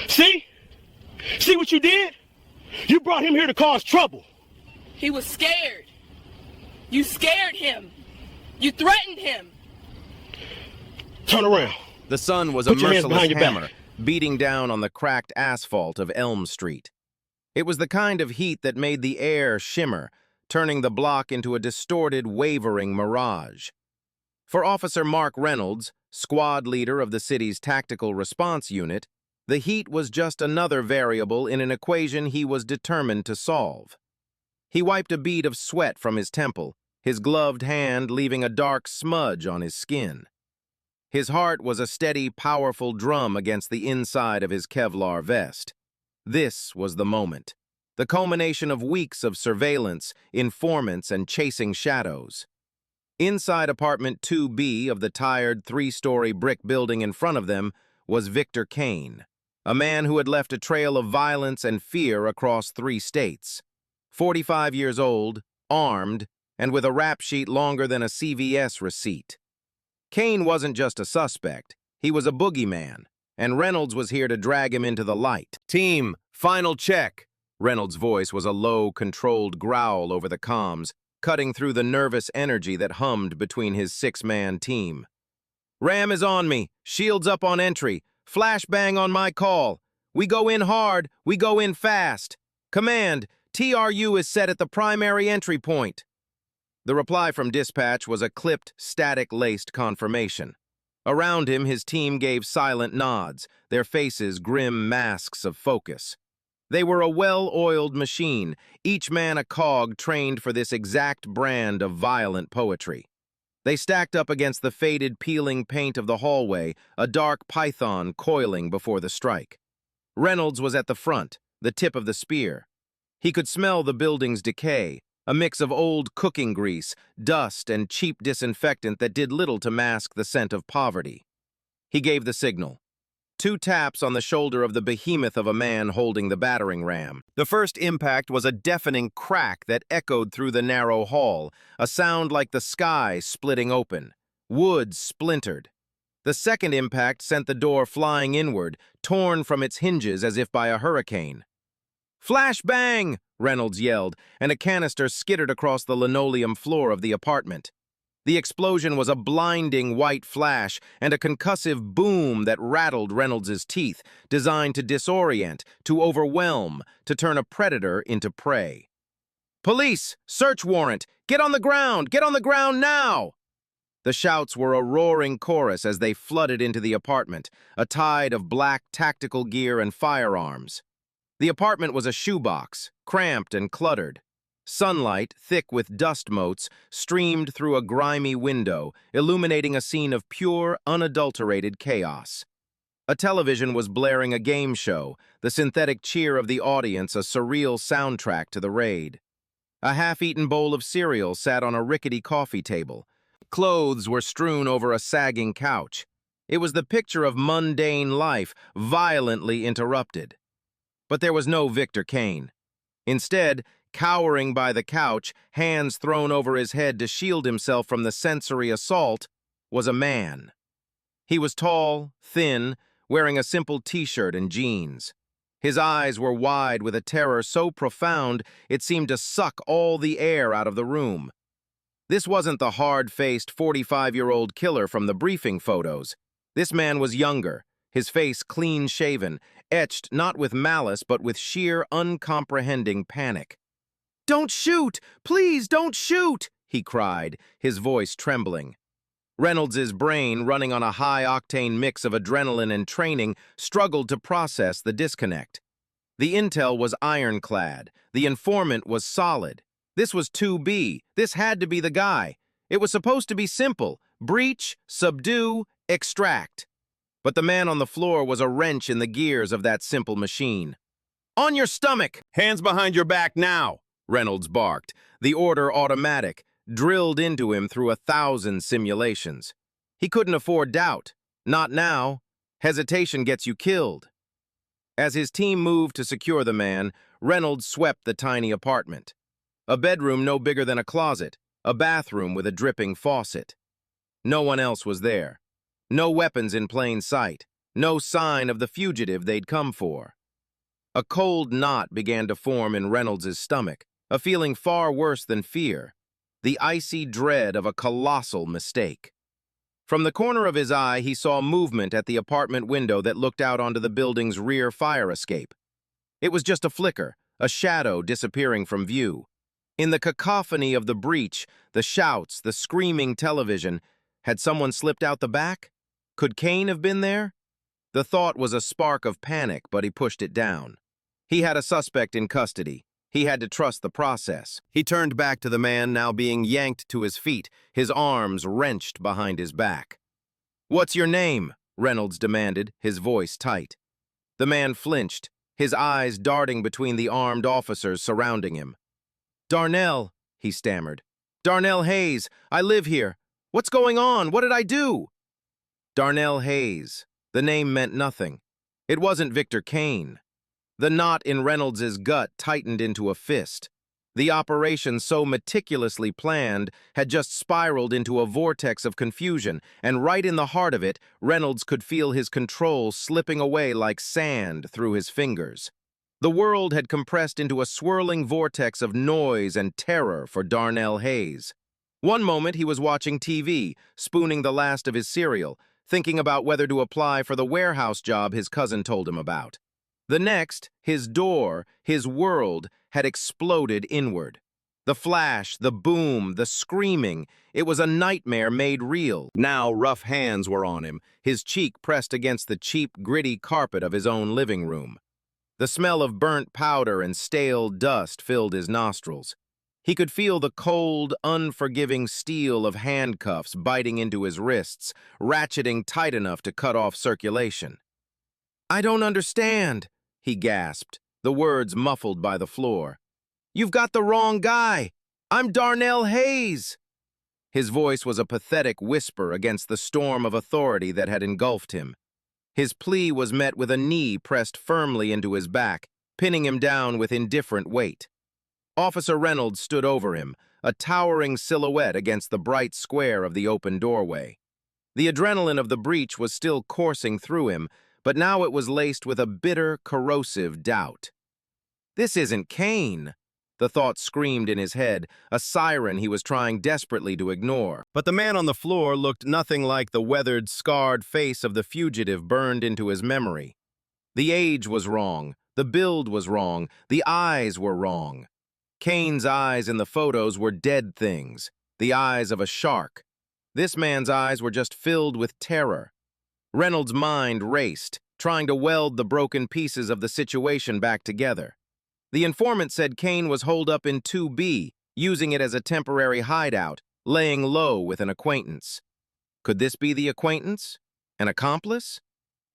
See? See what you did? You brought him here to cause trouble. He was scared. You scared him. You threatened him. Turn around. The sun was Put a your hands merciless behind your hammer, back. beating down on the cracked asphalt of Elm Street. It was the kind of heat that made the air shimmer, turning the block into a distorted, wavering mirage. For Officer Mark Reynolds, squad leader of the city's tactical response unit, the heat was just another variable in an equation he was determined to solve. He wiped a bead of sweat from his temple, his gloved hand leaving a dark smudge on his skin. His heart was a steady, powerful drum against the inside of his Kevlar vest. This was the moment, the culmination of weeks of surveillance, informants, and chasing shadows. Inside apartment 2B of the tired three-story brick building in front of them was Victor Kane, a man who had left a trail of violence and fear across 3 states. 45 years old, armed, and with a rap sheet longer than a CVS receipt. Kane wasn't just a suspect, he was a boogeyman, and Reynolds was here to drag him into the light. "Team, final check." Reynolds' voice was a low, controlled growl over the comms, cutting through the nervous energy that hummed between his 6-man team. "Ram is on me, shields up on entry, flashbang on my call. We go in hard, we go in fast. Command, TRU is set at the primary entry point." The reply from dispatch was a clipped, static-laced confirmation. Around him, his team gave silent nods, their faces grim masks of focus. They were a well-oiled machine, each man a cog trained for this exact brand of violent poetry. They stacked up against the faded, peeling paint of the hallway, a dark python coiling before the strike. Reynolds was at the front, the tip of the spear. He could smell the building's decay, a mix of old cooking grease, dust, and cheap disinfectant that did little to mask the scent of poverty. He gave the signal. 2 taps on the shoulder of the behemoth of a man holding the battering ram. The first impact was a deafening crack that echoed through the narrow hall, a sound like the sky splitting open. Wood splintered. The second impact sent the door flying inward, torn from its hinges as if by a hurricane. "Flashbang!" Reynolds yelled, and a canister skittered across the linoleum floor of the apartment. The explosion was a blinding white flash and a concussive boom that rattled Reynolds' teeth, designed to disorient, to overwhelm, to turn a predator into prey. "Police! Search warrant! Get on the ground! Get on the ground now!" The shouts were a roaring chorus as they flooded into the apartment, a tide of black tactical gear and firearms. The apartment was a shoebox, cramped and cluttered. Sunlight, thick with dust motes, streamed through a grimy window, illuminating a scene of pure, unadulterated chaos. A television was blaring a game show, the synthetic cheer of the audience a surreal soundtrack to the raid. A half-eaten bowl of cereal sat on a rickety coffee table. Clothes were strewn over a sagging couch. It was the picture of mundane life, violently interrupted. But there was no Victor Kane. Instead, cowering by the couch, hands thrown over his head to shield himself from the sensory assault, was a man. He was tall, thin, wearing a simple t-shirt and jeans. His eyes were wide with a terror so profound it seemed to suck all the air out of the room. This wasn't the hard-faced 45-year-old killer from the briefing photos. This man was younger, his face clean-shaven, etched not with malice but with sheer, uncomprehending panic. "Don't shoot! Please don't shoot!" he cried, his voice trembling. Reynolds' brain, running on a high-octane mix of adrenaline and training, struggled to process the disconnect. The intel was ironclad. The informant was solid. This was 2B. This had to be the guy. It was supposed to be simple. Breach, subdue, extract. But the man on the floor was a wrench in the gears of that simple machine. "On your stomach! Hands behind your back now!" Reynolds barked, the order automatic, drilled into him through 1,000 simulations. He couldn't afford doubt. Not now. Hesitation gets you killed. As his team moved to secure the man, Reynolds swept the tiny apartment. A bedroom no bigger than a closet, a bathroom with a dripping faucet. No one else was there. No weapons in plain sight. no sign of the fugitive they'd come for. A cold knot began to form in Reynolds' stomach, a feeling far worse than fear, the icy dread of a colossal mistake. From the corner of his eye, he saw movement at the apartment window that looked out onto the building's rear fire escape. It was just a flicker, a shadow disappearing from view. In the cacophony of the breach, the shouts, the screaming television, had someone slipped out the back? Could Kane have been there? The thought was a spark of panic, but he pushed it down. He had a suspect in custody. He had to trust the process. He turned back to the man now being yanked to his feet, his arms wrenched behind his back. "What's your name?" Reynolds demanded, his voice tight. The man flinched, his eyes darting between the armed officers surrounding him. "Darnell," he stammered. "Darnell Hayes, I live here. What's going on? What did I do?" Darnell Hayes. The name meant nothing. It wasn't Victor Kane. The knot in Reynolds' gut tightened into a fist. The operation, so meticulously planned, had just spiraled into a vortex of confusion, and right in the heart of it, Reynolds could feel his control slipping away like sand through his fingers. The world had compressed into a swirling vortex of noise and terror for Darnell Hayes. One moment he was watching TV, spooning the last of his cereal, thinking about whether to apply for the warehouse job his cousin told him about. The next, his door, his world, had exploded inward. The flash, the boom, the screaming, it was a nightmare made real. Now rough hands were on him, his cheek pressed against the cheap, gritty carpet of his own living room. The smell of burnt powder and stale dust filled his nostrils. He could feel the cold, unforgiving steel of handcuffs biting into his wrists, ratcheting tight enough to cut off circulation. "I don't understand," he gasped, the words muffled by the floor. "You've got the wrong guy. I'm Darnell Hayes." His voice was a pathetic whisper against the storm of authority that had engulfed him. His plea was met with a knee pressed firmly into his back, pinning him down with indifferent weight. Officer Reynolds stood over him, a towering silhouette against the bright square of the open doorway. The adrenaline of the breach was still coursing through him, but now it was laced with a bitter, corrosive doubt. "This isn't Kane," the thought screamed in his head, a siren he was trying desperately to ignore. But the man on the floor looked nothing like the weathered, scarred face of the fugitive burned into his memory. The age was wrong, the build was wrong, the eyes were wrong. Kane's eyes in the photos were dead things, the eyes of a shark. This man's eyes were just filled with terror. Reynolds' mind raced, trying to weld the broken pieces of the situation back together. The informant said Kane was holed up in 2B, using it as a temporary hideout, laying low with an acquaintance. Could this be the acquaintance? An accomplice?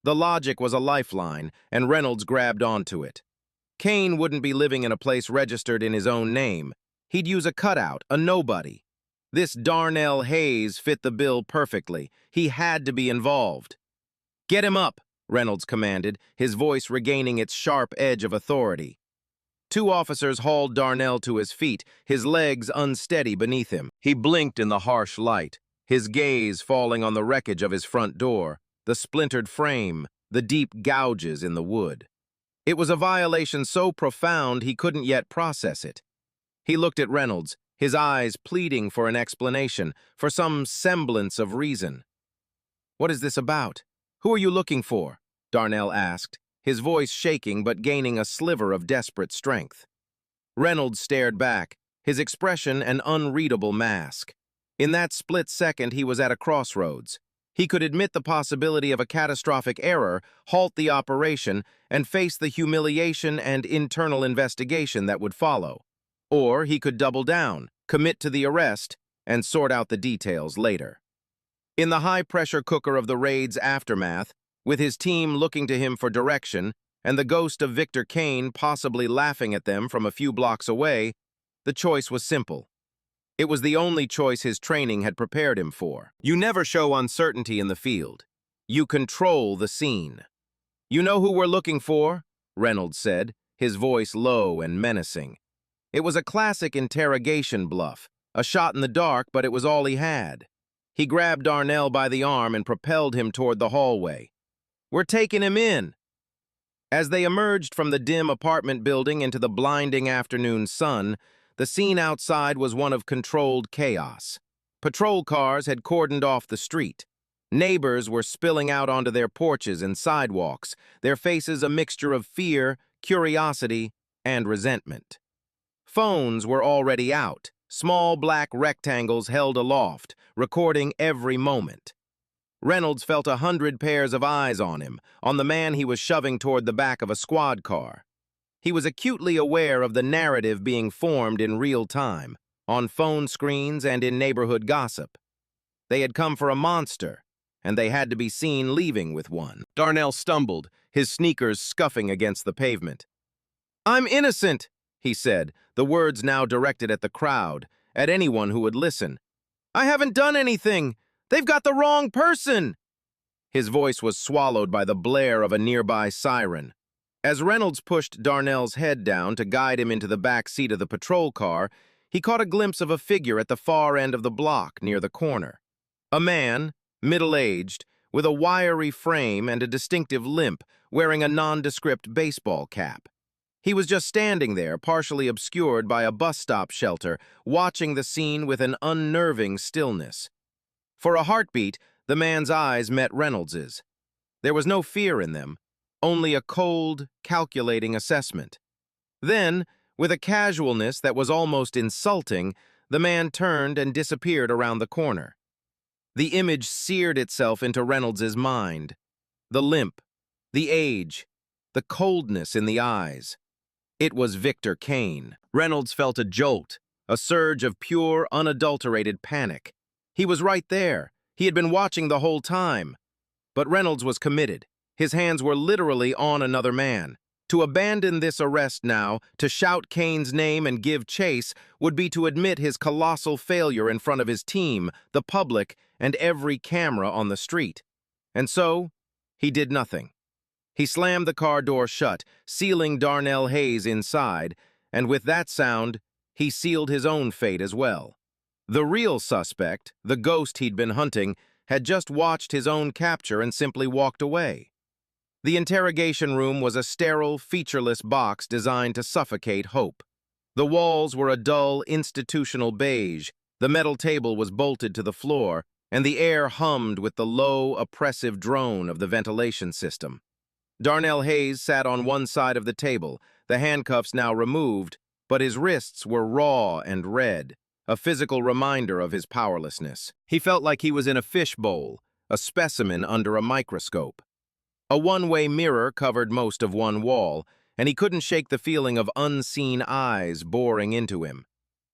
The logic was a lifeline, and Reynolds grabbed onto it. Kane wouldn't be living in a place registered in his own name. He'd use a cutout, a nobody. This Darnell Hayes fit the bill perfectly. He had to be involved. "Get him up," Reynolds commanded, his voice regaining its sharp edge of authority. Two officers hauled Darnell to his feet, his legs unsteady beneath him. He blinked in the harsh light, his gaze falling on the wreckage of his front door, the splintered frame, the deep gouges in the wood. It was a violation so profound he couldn't yet process it. He looked at Reynolds, his eyes pleading for an explanation, for some semblance of reason. "What is this about? Who are you looking for?" Darnell asked, his voice shaking but gaining a sliver of desperate strength. Reynolds stared back, his expression an unreadable mask. In that split second, he was at a crossroads. He could admit the possibility of a catastrophic error, halt the operation, and face the humiliation and internal investigation that would follow. Or he could double down, commit to the arrest, and sort out the details later. In the high-pressure cooker of the raid's aftermath, with his team looking to him for direction, and the ghost of Victor Kane possibly laughing at them from a few blocks away, the choice was simple. It was the only choice his training had prepared him for. You never show uncertainty in the field. You control the scene. "You know who we're looking for?" Reynolds said, his voice low and menacing. It was a classic interrogation bluff, a shot in the dark, but it was all he had. He grabbed Darnell by the arm and propelled him toward the hallway. We're taking him in." As they emerged from the dim apartment building into the blinding afternoon sun, the scene outside was one of controlled chaos. Patrol cars had cordoned off the street. Neighbors were spilling out onto their porches and sidewalks, their faces a mixture of fear, curiosity, and resentment. Phones were already out, small black rectangles held aloft, recording every moment. Reynolds felt 100 pairs of eyes on him, on the man he was shoving toward the back of a squad car. He was acutely aware of the narrative being formed in real time, on phone screens and in neighborhood gossip. They had come for a monster, and they had to be seen leaving with one. Darnell stumbled, his sneakers scuffing against the pavement. "I'm innocent," he said, the words now directed at the crowd, at anyone who would listen. "I haven't done anything. They've got the wrong person." His voice was swallowed by the blare of a nearby siren. As Reynolds pushed Darnell's head down to guide him into the back seat of the patrol car, he caught a glimpse of a figure at the far end of the block near the corner. A man, middle-aged, with a wiry frame and a distinctive limp, wearing a nondescript baseball cap. He was just standing there, partially obscured by a bus stop shelter, watching the scene with an unnerving stillness. For a heartbeat, the man's eyes met Reynolds's. There was no fear in them, only a cold, calculating assessment. Then, with a casualness that was almost insulting, the man turned and disappeared around the corner. The image seared itself into Reynolds's mind. The limp, the age, the coldness in the eyes. It was Victor Kane. Reynolds felt a jolt, a surge of pure, unadulterated panic. He was right there. He had been watching the whole time. But Reynolds was committed. His hands were literally on another man. To abandon this arrest now, to shout Kane's name and give chase, would be to admit his colossal failure in front of his team, the public, and every camera on the street. And so, he did nothing. He slammed the car door shut, sealing Darnell Hayes inside, and with that sound, he sealed his own fate as well. The real suspect, the ghost he'd been hunting, had just watched his own capture and simply walked away. The interrogation room was a sterile, featureless box designed to suffocate hope. The walls were a dull, institutional beige, the metal table was bolted to the floor, and the air hummed with the low, oppressive drone of the ventilation system. Darnell Hayes sat on one side of the table, the handcuffs now removed, but his wrists were raw and red, a physical reminder of his powerlessness. He felt like he was in a fishbowl, a specimen under a microscope. A one-way mirror covered most of one wall, and he couldn't shake the feeling of unseen eyes boring into him.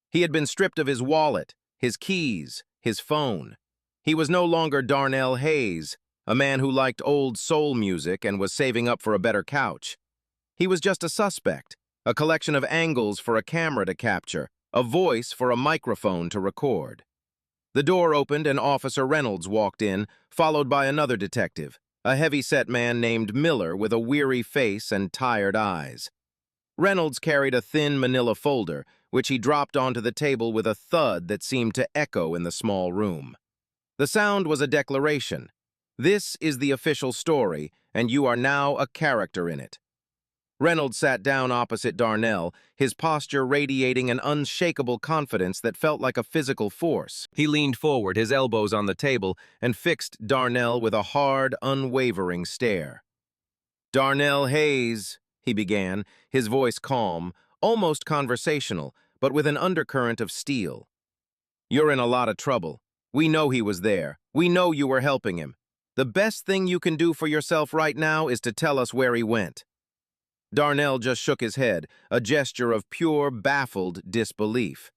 He had been stripped of his wallet, his keys, his phone. He was no longer Darnell Hayes, a man who liked old soul music and was saving up for a better couch. He was just a suspect, a collection of angles for a camera to capture, a voice for a microphone to record. The door opened and Officer Reynolds walked in, followed by another detective, a heavy-set man named Miller with a weary face and tired eyes. Reynolds carried a thin manila folder, which he dropped onto the table with a thud that seemed to echo in the small room. The sound was a declaration. "This is the official story, and you are now a character in it." Reynolds sat down opposite Darnell, his posture radiating an unshakable confidence that felt like a physical force. He leaned forward, his elbows on the table, and fixed Darnell with a hard, unwavering stare. "Darnell Hayes," he began, his voice calm, almost conversational, but with an undercurrent of steel. "You're in a lot of trouble. We know he was there. We know you were helping him. The best thing you can do for yourself right now is to tell us where he went." Darnell just shook his head, a gesture of pure, baffled disbelief.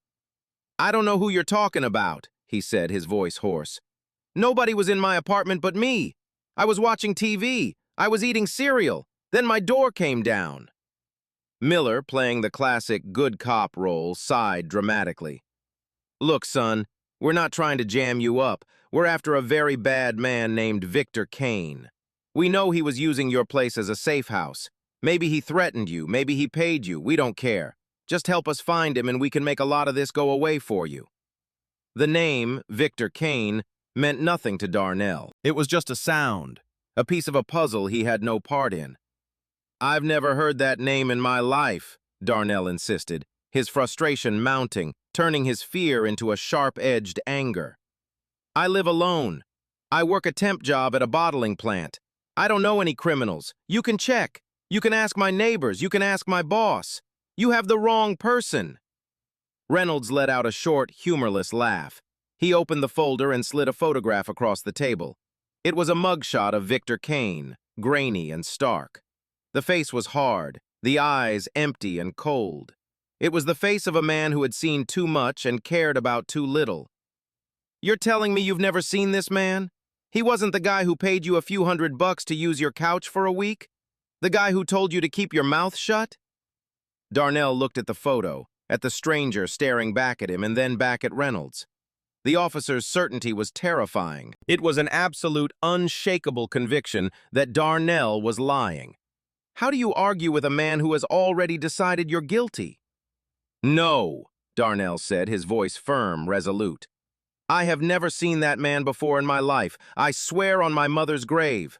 "I don't know who you're talking about," he said, his voice hoarse. "Nobody was in my apartment but me. I was watching TV. I was eating cereal. Then my door came down." Miller, playing the classic good cop role, sighed dramatically. "Look, son, we're not trying to jam you up. We're after a very bad man named Victor Kane. We know he was using your place as a safe house. Maybe he threatened you, maybe he paid you, we don't care. Just help us find him and we can make a lot of this go away for you." The name, Victor Kane, meant nothing to Darnell. It was just a sound, a piece of a puzzle he had no part in. "I've never heard that name in my life," Darnell insisted, his frustration mounting, turning his fear into a sharp-edged anger. "I live alone. I work a temp job at a bottling plant. I don't know any criminals. You can check. You can ask my neighbors. You can ask my boss. You have the wrong person." Reynolds let out a short, humorless laugh. He opened the folder and slid a photograph across the table. It was a mugshot of Victor Kane, grainy and stark. The face was hard, the eyes empty and cold. It was the face of a man who had seen too much and cared about too little. "You're telling me you've never seen this man? He wasn't the guy who paid you a few $100 to use your couch for a week? The guy who told you to keep your mouth shut?" Darnell looked at the photo, at the stranger staring back at him and then back at Reynolds. The officer's certainty was terrifying. It was an absolute, unshakable conviction that Darnell was lying. How do you argue with a man who has already decided you're guilty? "No," Darnell said, his voice firm, resolute. "I have never seen that man before in my life. I swear on my mother's grave."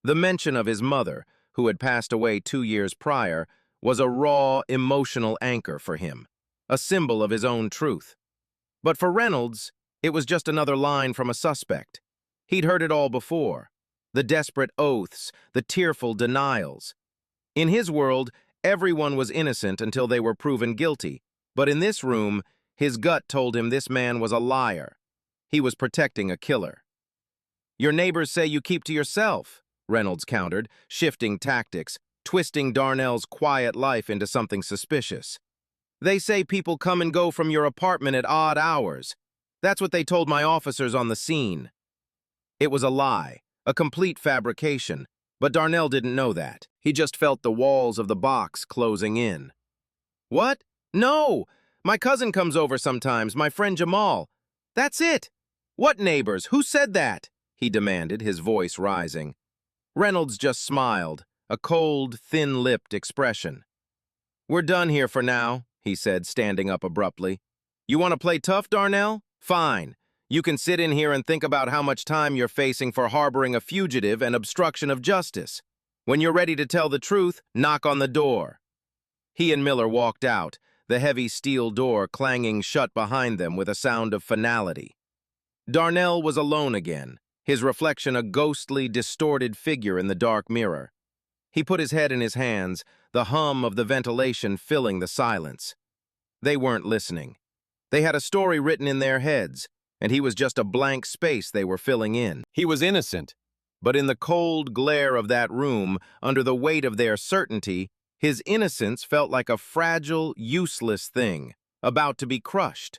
The mention of his mother, who had passed away 2 years prior, was a raw, emotional anchor for him, a symbol of his own truth. But for Reynolds, it was just another line from a suspect. He'd heard it all before. The desperate oaths, the tearful denials. In his world, everyone was innocent until they were proven guilty. But in this room, his gut told him this man was a liar. He was protecting a killer. "Your neighbors say you keep to yourself," Reynolds countered, shifting tactics, twisting Darnell's quiet life into something suspicious. "They say people come and go from your apartment at odd hours. That's what they told my officers on the scene." It was a lie, a complete fabrication, but Darnell didn't know that. He just felt the walls of the box closing in. "What? No! My cousin comes over sometimes, my friend Jamal. That's it! What neighbors? Who said that?" he demanded, his voice rising. Reynolds just smiled, a cold, thin-lipped expression. "We're done here for now," he said, standing up abruptly. "You want to play tough, Darnell? Fine. You can sit in here and think about how much time you're facing for harboring a fugitive and obstruction of justice. When you're ready to tell the truth, knock on the door." He and Miller walked out, the heavy steel door clanging shut behind them with a sound of finality. Darnell was alone again, his reflection a ghostly, distorted figure in the dark mirror. He put his head in his hands, the hum of the ventilation filling the silence. They weren't listening. They had a story written in their heads, and he was just a blank space they were filling in. He was innocent, but in the cold glare of that room, under the weight of their certainty, his innocence felt like a fragile, useless thing, about to be crushed.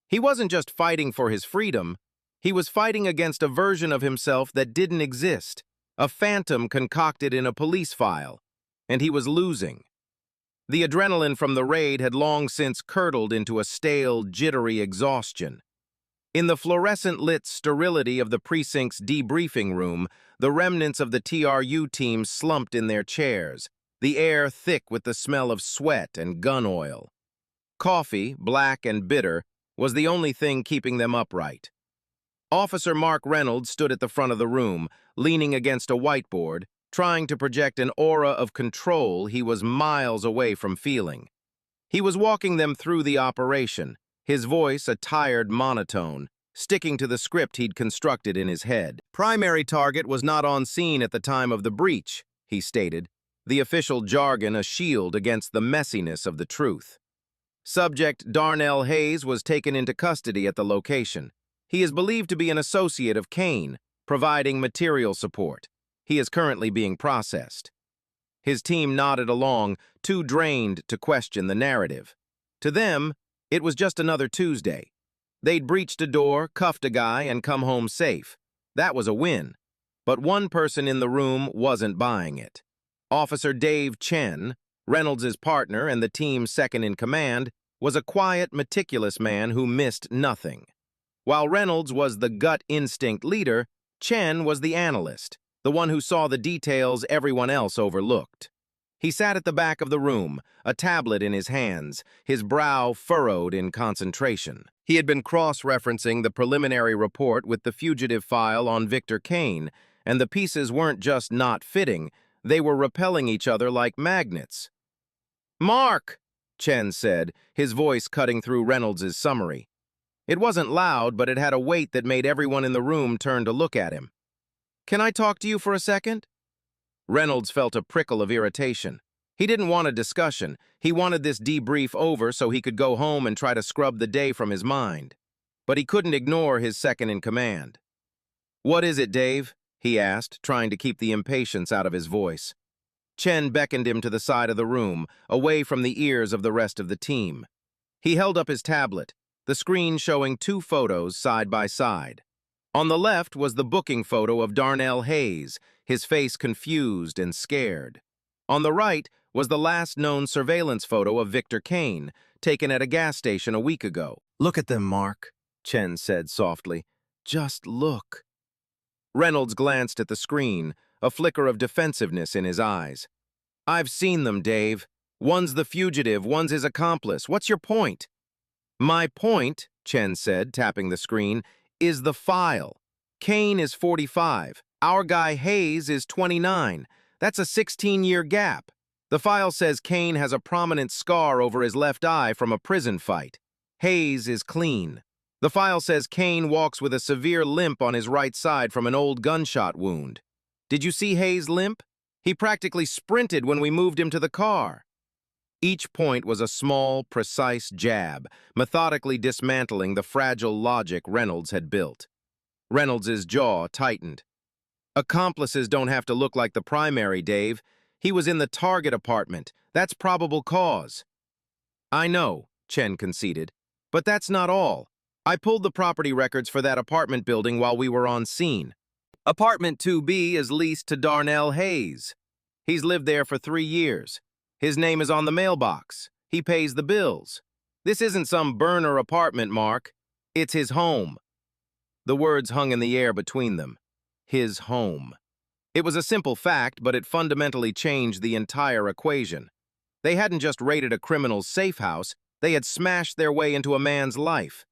He wasn't just fighting for his freedom, he was fighting against a version of himself that didn't exist, a phantom concocted in a police file, and he was losing. The adrenaline from the raid had long since curdled into a stale, jittery exhaustion. In the fluorescent-lit sterility of the precinct's debriefing room, the remnants of the TRU team slumped in their chairs, the air thick with the smell of sweat and gun oil. Coffee, black and bitter, was the only thing keeping them upright. Officer Mark Reynolds stood at the front of the room, leaning against a whiteboard, trying to project an aura of control he was miles away from feeling. He was walking them through the operation, his voice a tired monotone, sticking to the script he'd constructed in his head. "Primary target was not on scene at the time of the breach," he stated, the official jargon a shield against the messiness of the truth. "Subject Darnell Hayes was taken into custody at the location. He is believed to be an associate of Kane, providing material support. He is currently being processed." His team nodded along, too drained to question the narrative. To them, it was just another Tuesday. They'd breached a door, cuffed a guy, and come home safe. That was a win. But one person in the room wasn't buying it. Officer Dave Chen, Reynolds' partner and the team's second-in-command, was a quiet, meticulous man who missed nothing. While Reynolds was the gut instinct leader, Chen was the analyst, the one who saw the details everyone else overlooked. He sat at the back of the room, a tablet in his hands, his brow furrowed in concentration. He had been cross-referencing the preliminary report with the fugitive file on Victor Kane, and the pieces weren't just not fitting, they were repelling each other like magnets. "Mark!" Chen said, his voice cutting through Reynolds's summary. It wasn't loud, but it had a weight that made everyone in the room turn to look at him. "Can I talk to you for a second?" Reynolds felt a prickle of irritation. He didn't want a discussion. He wanted this debrief over so he could go home and try to scrub the day from his mind. But he couldn't ignore his second-in-command. "What is it, Dave?" he asked, trying to keep the impatience out of his voice. Chen beckoned him to the side of the room, away from the ears of the rest of the team. He held up his tablet, the screen showing 2 photos side by side. On the left was the booking photo of Darnell Hayes, his face confused and scared. On the right was the last known surveillance photo of Victor Kane, taken at a gas station a week ago. "Look at them, Mark," Chen said softly. "Just look." Reynolds glanced at the screen, a flicker of defensiveness in his eyes. "I've seen them, Dave. One's the fugitive, one's his accomplice. What's your point?" "My point," Chen said, tapping the screen, "is the file. Kane is 45. Our guy Hayes is 29. That's a 16-year gap. The file says Kane has a prominent scar over his left eye from a prison fight. Hayes is clean. The file says Kane walks with a severe limp on his right side from an old gunshot wound. Did you see Hayes' limp? He practically sprinted when we moved him to the car." Each point was a small, precise jab, methodically dismantling the fragile logic Reynolds had built. Reynolds' jaw tightened. "Accomplices don't have to look like the primary, Dave. He was in the target apartment. That's probable cause." "I know," Chen conceded, "but that's not all. I pulled the property records for that apartment building while we were on scene. Apartment 2B is leased to Darnell Hayes. He's lived there for 3 years. His name is on the mailbox. He pays the bills. This isn't some burner apartment, Mark. It's his home." The words hung in the air between them. His home. It was a simple fact, but it fundamentally changed the entire equation. They hadn't just raided a criminal's safe house, they had smashed their way into a man's life.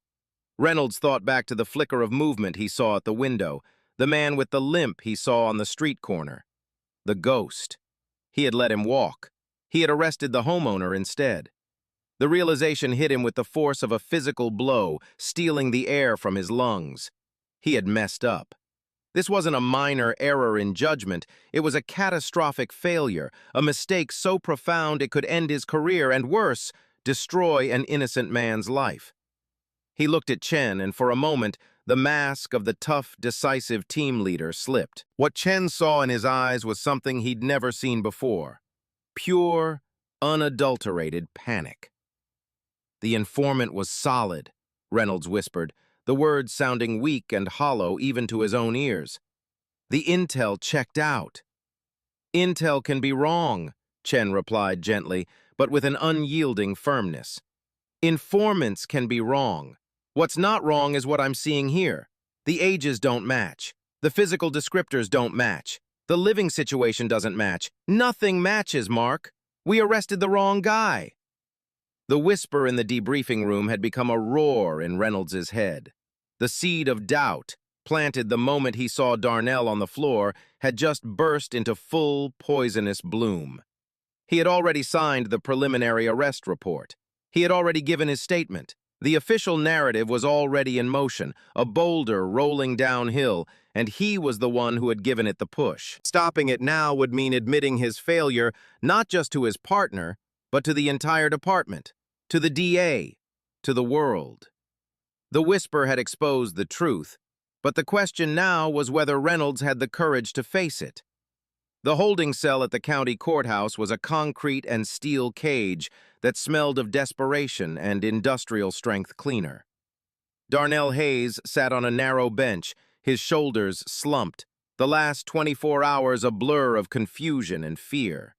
Reynolds thought back to the flicker of movement he saw at the window, the man with the limp he saw on the street corner. The ghost. He had let him walk. He had arrested the homeowner instead. The realization hit him with the force of a physical blow, stealing the air from his lungs. He had messed up. This wasn't a minor error in judgment. It was a catastrophic failure, a mistake so profound it could end his career and, worse, destroy an innocent man's life. He looked at Chen, and for a moment, the mask of the tough, decisive team leader slipped. What Chen saw in his eyes was something he'd never seen before. Pure, unadulterated panic. "The informant was solid," Reynolds whispered, the words sounding weak and hollow even to his own ears. "The intel checked out." "Intel can be wrong," Chen replied gently, but with an unyielding firmness. "Informants can be wrong. What's not wrong is what I'm seeing here. The ages don't match. The physical descriptors don't match. The living situation doesn't match. Nothing matches, Mark. We arrested the wrong guy." The whisper in the debriefing room had become a roar in Reynolds's head. The seed of doubt, planted the moment he saw Darnell on the floor, had just burst into full, poisonous bloom. He had already signed the preliminary arrest report. He had already given his statement. The official narrative was already in motion, a boulder rolling downhill, and he was the one who had given it the push. Stopping it now would mean admitting his failure not just to his partner, but to the entire department, to the DA, to the world. The whisper had exposed the truth, but the question now was whether Reynolds had the courage to face it. The holding cell at the county courthouse was a concrete and steel cage that smelled of desperation and industrial-strength cleaner. Darnell Hayes sat on a narrow bench, his shoulders slumped, the last 24 hours a blur of confusion and fear.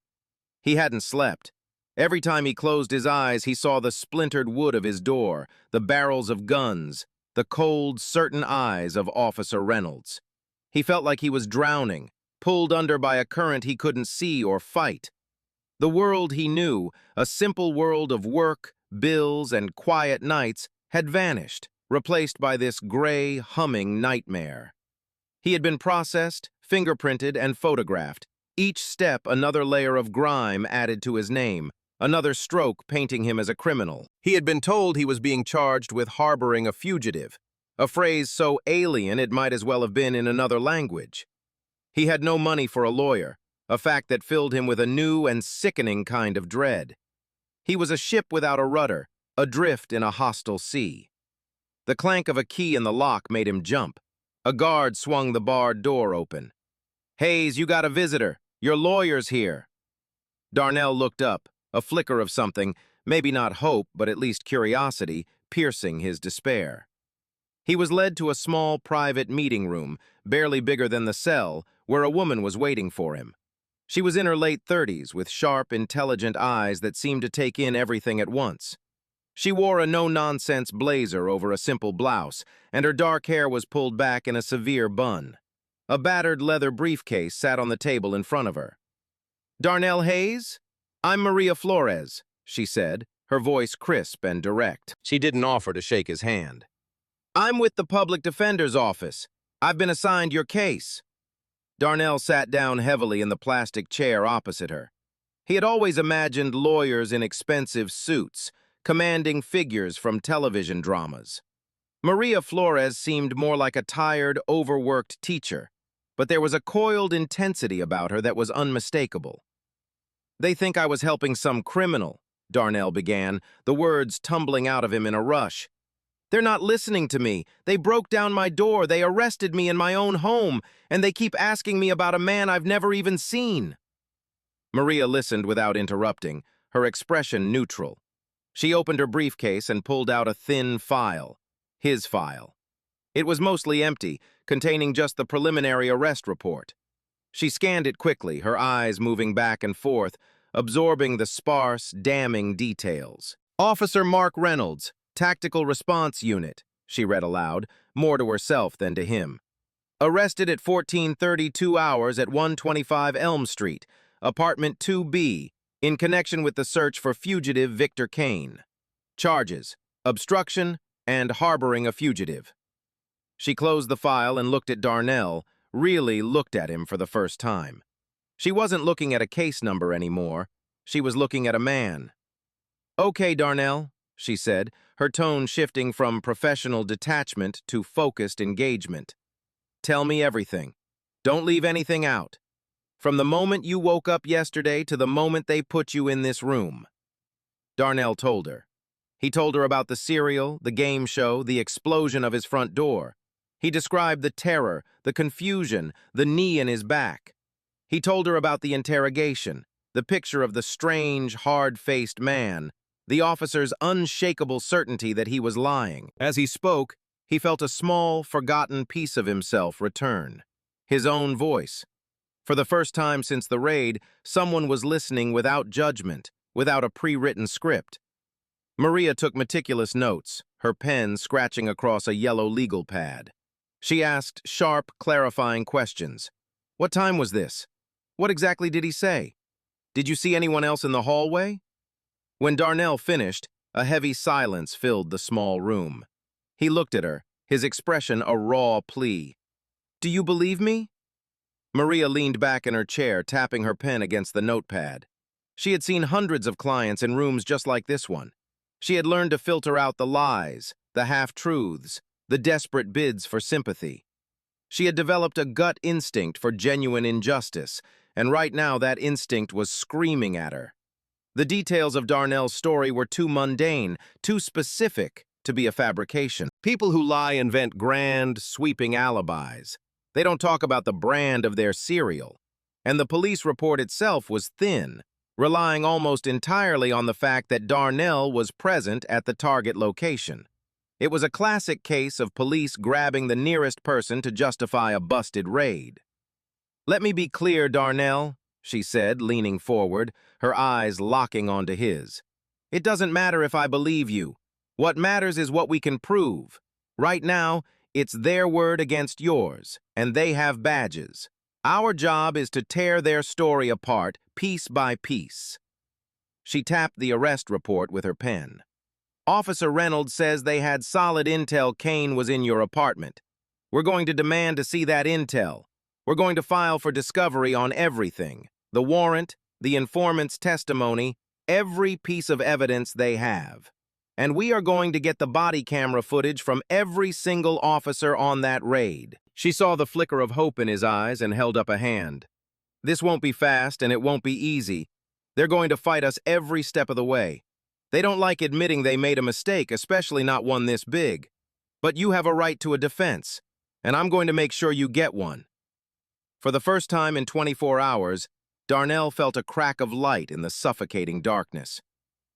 He hadn't slept. Every time he closed his eyes, he saw the splintered wood of his door, the barrels of guns, the cold, certain eyes of Officer Reynolds. He felt like he was drowning, pulled under by a current he couldn't see or fight. The world he knew, a simple world of work, bills, and quiet nights, had vanished, replaced by this gray, humming nightmare. He had been processed, fingerprinted and photographed, each step another layer of grime added to his name, another stroke painting him as a criminal. He had been told he was being charged with harboring a fugitive, a phrase so alien it might as well have been in another language. He had no money for a lawyer, a fact that filled him with a new and sickening kind of dread. He was a ship without a rudder, adrift in a hostile sea. The clank of a key in the lock made him jump. A guard swung the barred door open. "Hayes, you got a visitor. Your lawyer's here." Darnell looked up, a flicker of something, maybe not hope, but at least curiosity, piercing his despair. He was led to a small private meeting room, barely bigger than the cell, where a woman was waiting for him. She was in her late 30s, with sharp, intelligent eyes that seemed to take in everything at once. She wore a no-nonsense blazer over a simple blouse, and her dark hair was pulled back in a severe bun. A battered leather briefcase sat on the table in front of her. "Darnell Hayes? I'm Maria Flores," she said, her voice crisp and direct. She didn't offer to shake his hand. "I'm with the public defender's office. I've been assigned your case." Darnell sat down heavily in the plastic chair opposite her. He had always imagined lawyers in expensive suits, commanding figures from television dramas. Maria Flores seemed more like a tired, overworked teacher, but there was a coiled intensity about her that was unmistakable. "They think I was helping some criminal," Darnell began, the words tumbling out of him in a rush. "They're not listening to me. They broke down my door. They arrested me in my own home, and they keep asking me about a man I've never even seen." Maria listened without interrupting, her expression neutral. She opened her briefcase and pulled out a thin file, his file. It was mostly empty, containing just the preliminary arrest report. She scanned it quickly, her eyes moving back and forth, absorbing the sparse, damning details. "Officer Mark Reynolds, Tactical Response Unit," she read aloud, more to herself than to him. "Arrested at 14:32 hours at 125 Elm Street, apartment 2B, in connection with the search for fugitive Victor Kane. Charges: obstruction and harboring a fugitive." She closed the file and looked at Darnell, really looked at him for the first time. She wasn't looking at a case number anymore. She was looking at a man. "Okay, Darnell," she said, her tone shifting from professional detachment to focused engagement. "Tell me everything. Don't leave anything out. From the moment you woke up yesterday to the moment they put you in this room." Darnell told her. He told her about the cereal, the game show, the explosion of his front door. He described the terror, the confusion, the knee in his back. He told her about the interrogation, the picture of the strange, hard-faced man, the officer's unshakable certainty that he was lying. As he spoke, he felt a small, forgotten piece of himself return. His own voice. For the first time since the raid, someone was listening without judgment, without a pre-written script. Maria took meticulous notes, her pen scratching across a yellow legal pad. She asked sharp, clarifying questions. "What time was this? What exactly did he say? Did you see anyone else in the hallway?" When Darnell finished, a heavy silence filled the small room. He looked at her, his expression a raw plea. "Do you believe me?" Maria leaned back in her chair, tapping her pen against the notepad. She had seen hundreds of clients in rooms just like this one. She had learned to filter out the lies, the half-truths, the desperate bids for sympathy. She had developed a gut instinct for genuine injustice, and right now that instinct was screaming at her. The details of Darnell's story were too mundane, too specific to be a fabrication. People who lie invent grand, sweeping alibis. They don't talk about the brand of their cereal. And the police report itself was thin, relying almost entirely on the fact that Darnell was present at the target location. It was a classic case of police grabbing the nearest person to justify a busted raid. "Let me be clear, Darnell," she said, leaning forward, her eyes locking onto his. "It doesn't matter if I believe you. What matters is what we can prove. Right now, it's their word against yours, and they have badges. Our job is to tear their story apart, piece by piece." She tapped the arrest report with her pen. "Officer Reynolds says they had solid intel Kane was in your apartment. We're going to demand to see that intel. We're going to file for discovery on everything. The warrant, the informant's testimony, every piece of evidence they have. And we are going to get the body camera footage from every single officer on that raid. She saw the flicker of hope in his eyes and held up a hand. This won't be fast and it won't be easy. They're going to fight us every step of the way. They don't like admitting they made a mistake, especially not one this big. But you have a right to a defense, and I'm going to make sure you get one. For the first time in 24 hours, Darnell felt a crack of light in the suffocating darkness.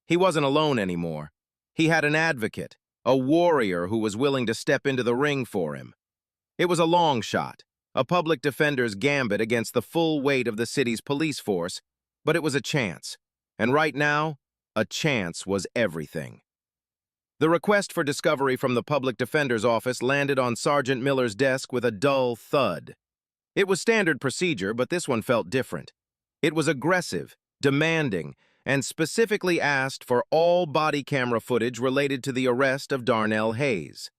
He wasn't alone anymore. He had an advocate, a warrior who was willing to step into the ring for him. It was a long shot, a public defender's gambit against the full weight of the city's police force, but it was a chance. And right now, a chance was everything. The request for discovery from the public defender's office landed on Sergeant Miller's desk with a dull thud. It was standard procedure, but this one felt different. It was aggressive, demanding, and specifically asked for all body camera footage related to the arrest of Darnell Hayes.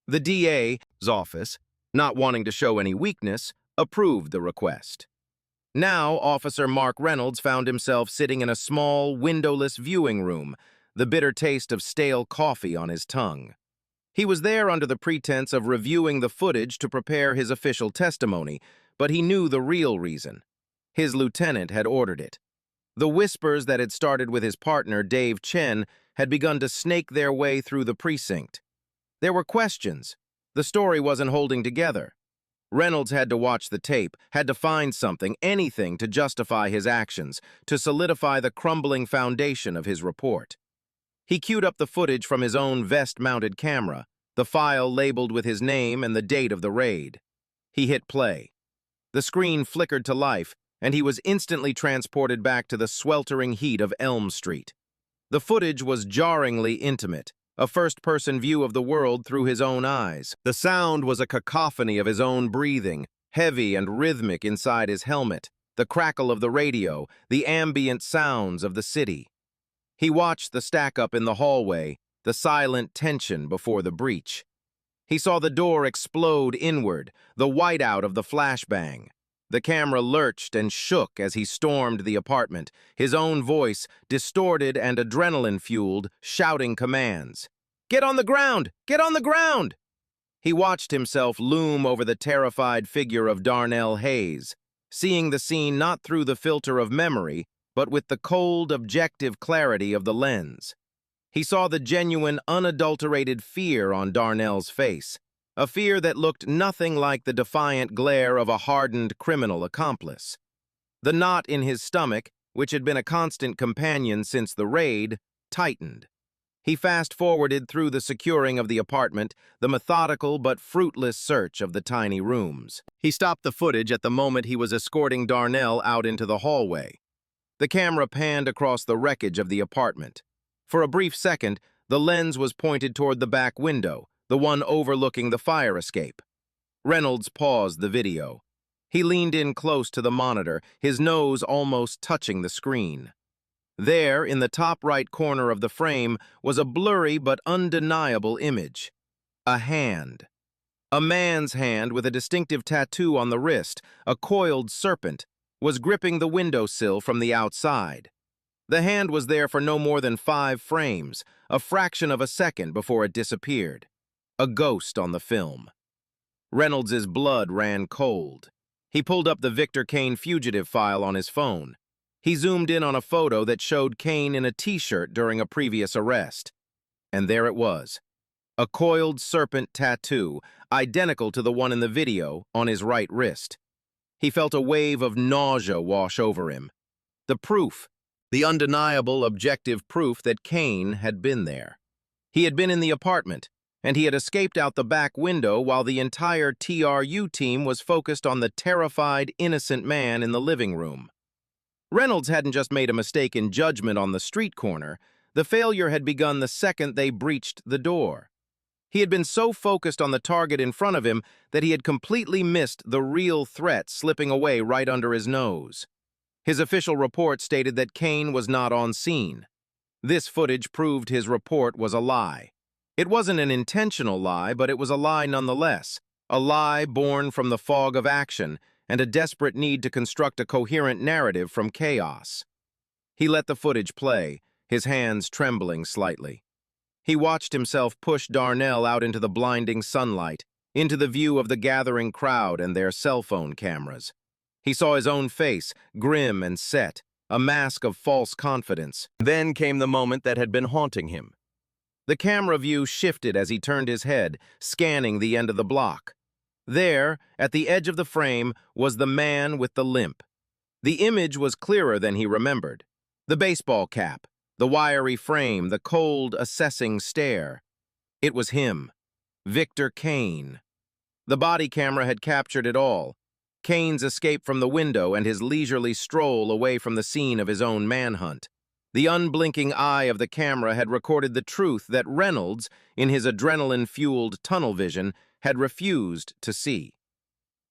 The DA's office, not wanting to show any weakness, approved the request. Now, Officer Mark Reynolds found himself sitting in a small, windowless viewing room, the bitter taste of stale coffee on his tongue. He was there under the pretense of reviewing the footage to prepare his official testimony, but he knew the real reason. His lieutenant had ordered it. The whispers that had started with his partner, Dave Chen, had begun to snake their way through the precinct. There were questions. The story wasn't holding together. Reynolds had to watch the tape, had to find something, anything to justify his actions, to solidify the crumbling foundation of his report. He queued up the footage from his own vest-mounted camera, the file labeled with his name and the date of the raid. He hit play. The screen flickered to life, and he was instantly transported back to the sweltering heat of Elm Street. The footage was jarringly intimate, a first-person view of the world through his own eyes. The sound was a cacophony of his own breathing, heavy and rhythmic inside his helmet, the crackle of the radio, the ambient sounds of the city. He watched the stack-up in the hallway, the silent tension before the breach. He saw the door explode inward, the whiteout of the flashbang. The camera lurched and shook as he stormed the apartment, his own voice, distorted and adrenaline-fueled, shouting commands. "Get on the ground! Get on the ground!" He watched himself loom over the terrified figure of Darnell Hayes, seeing the scene not through the filter of memory, but with the cold, objective clarity of the lens. He saw the genuine, unadulterated fear on Darnell's face, a fear that looked nothing like the defiant glare of a hardened criminal accomplice. The knot in his stomach, which had been a constant companion since the raid, tightened. He fast-forwarded through the securing of the apartment, the methodical but fruitless search of the tiny rooms. He stopped the footage at the moment he was escorting Darnell out into the hallway. The camera panned across the wreckage of the apartment. For a brief second, the lens was pointed toward the back window, the one overlooking the fire escape. Reynolds paused the video. He leaned in close to the monitor, his nose almost touching the screen. There, in the top right corner of the frame, was a blurry but undeniable image. A hand. A man's hand with a distinctive tattoo on the wrist, a coiled serpent, was gripping the windowsill from the outside. The hand was there for no more than 5 frames, a fraction of a second before it disappeared. A ghost on the film. Reynolds's blood ran cold. He pulled up the Victor Kane fugitive file on his phone. He zoomed in on a photo that showed Kane in a t-shirt during a previous arrest. And there it was. A coiled serpent tattoo, identical to the one in the video, on his right wrist. He felt a wave of nausea wash over him. The proof, the undeniable objective proof that Kane had been there. He had been in the apartment, and he had escaped out the back window while the entire TRU team was focused on the terrified, innocent man in the living room. Reynolds hadn't just made a mistake in judgment on the street corner. The failure had begun the second they breached the door. He had been so focused on the target in front of him that he had completely missed the real threat slipping away right under his nose. His official report stated that Kane was not on scene. This footage proved his report was a lie. It wasn't an intentional lie, but it was a lie nonetheless, a lie born from the fog of action, and a desperate need to construct a coherent narrative from chaos. He let the footage play, his hands trembling slightly. He watched himself push Darnell out into the blinding sunlight, into the view of the gathering crowd and their cell phone cameras. He saw his own face, grim and set, a mask of false confidence. Then came the moment that had been haunting him. The camera view shifted as he turned his head, scanning the end of the block. There, at the edge of the frame, was the man with the limp. The image was clearer than he remembered. The baseball cap, the wiry frame, the cold, assessing stare. It was him, Victor Kane. The body camera had captured it all. Kane's escape from the window and his leisurely stroll away from the scene of his own manhunt. The unblinking eye of the camera had recorded the truth that Reynolds, in his adrenaline-fueled tunnel vision, had refused to see.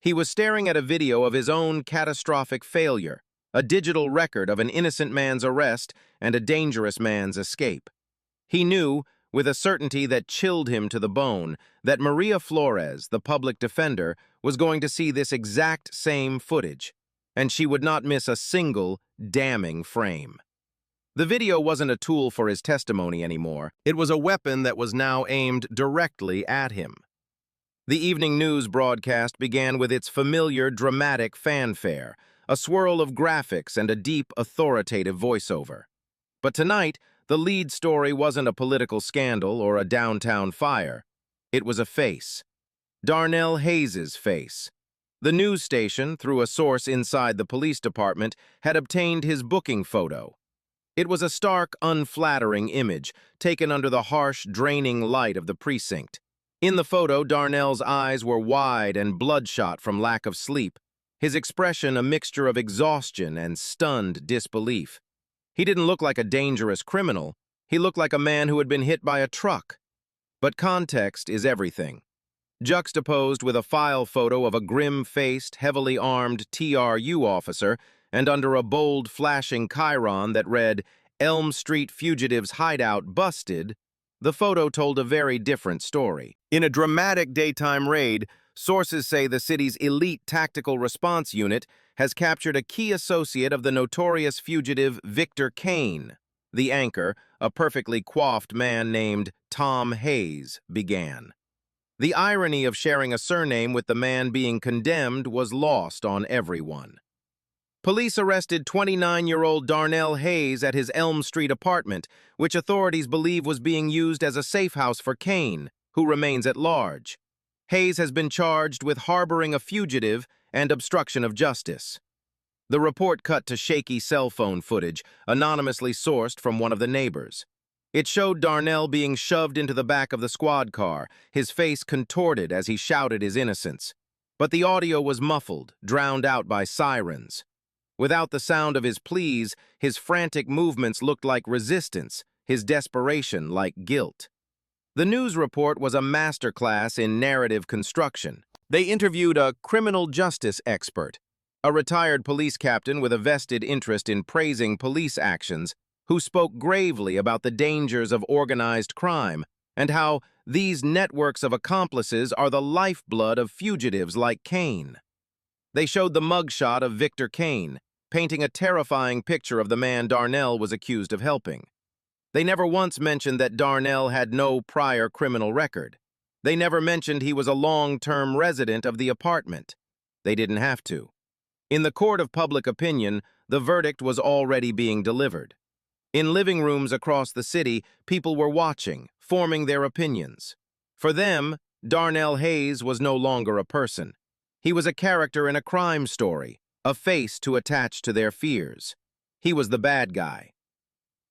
He was staring at a video of his own catastrophic failure, a digital record of an innocent man's arrest and a dangerous man's escape. He knew, with a certainty that chilled him to the bone, that Maria Flores, the public defender, was going to see this exact same footage, and she would not miss a single damning frame. The video wasn't a tool for his testimony anymore. It was a weapon that was now aimed directly at him. The evening news broadcast began with its familiar, dramatic fanfare, a swirl of graphics and a deep, authoritative voiceover. But tonight, the lead story wasn't a political scandal or a downtown fire. It was a face. Darnell Hayes's face. The news station, through a source inside the police department, had obtained his booking photo. It was a stark, unflattering image, taken under the harsh, draining light of the precinct. In the photo, Darnell's eyes were wide and bloodshot from lack of sleep, his expression a mixture of exhaustion and stunned disbelief. He didn't look like a dangerous criminal. He looked like a man who had been hit by a truck. But context is everything. Juxtaposed with a file photo of a grim-faced, heavily armed TRU officer, and under a bold, flashing chyron that read, "Elm Street Fugitives Hideout Busted," the photo told a very different story. In a dramatic daytime raid, sources say the city's elite tactical response unit has captured a key associate of the notorious fugitive Victor Kane. The anchor, a perfectly coiffed man named Tom Hayes, began. The irony of sharing a surname with the man being condemned was lost on everyone. Police arrested 29-year-old Darnell Hayes at his Elm Street apartment, which authorities believe was being used as a safe house for Kane, who remains at large. Hayes has been charged with harboring a fugitive and obstruction of justice. The report cut to shaky cell phone footage, anonymously sourced from one of the neighbors. It showed Darnell being shoved into the back of the squad car, his face contorted as he shouted his innocence. But the audio was muffled, drowned out by sirens. Without the sound of his pleas, his frantic movements looked like resistance, his desperation like guilt. The news report was a masterclass in narrative construction. They interviewed a criminal justice expert, a retired police captain with a vested interest in praising police actions, who spoke gravely about the dangers of organized crime and how these networks of accomplices are the lifeblood of fugitives like Kane. They showed the mugshot of Victor Kane, painting a terrifying picture of the man Darnell was accused of helping. They never once mentioned that Darnell had no prior criminal record. They never mentioned he was a long-term resident of the apartment. They didn't have to. In the court of public opinion, the verdict was already being delivered. In living rooms across the city, people were watching, forming their opinions. For them, Darnell Hayes was no longer a person. He was a character in a crime story, a face to attach to their fears. He was the bad guy.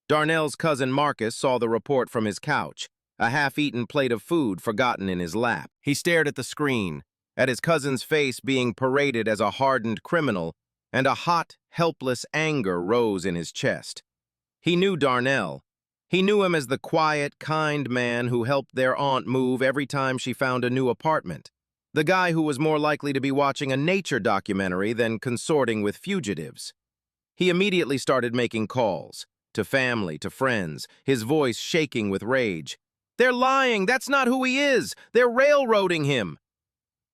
Darnell's cousin Marcus saw the report from his couch, a half-eaten plate of food forgotten in his lap. He stared at the screen, at his cousin's face being paraded as a hardened criminal, and a hot, helpless anger rose in his chest. He knew Darnell. He knew him as the quiet, kind man who helped their aunt move every time she found a new apartment. The guy who was more likely to be watching a nature documentary than consorting with fugitives. He immediately started making calls, to family, to friends, his voice shaking with rage. "They're lying! That's not who he is! They're railroading him!"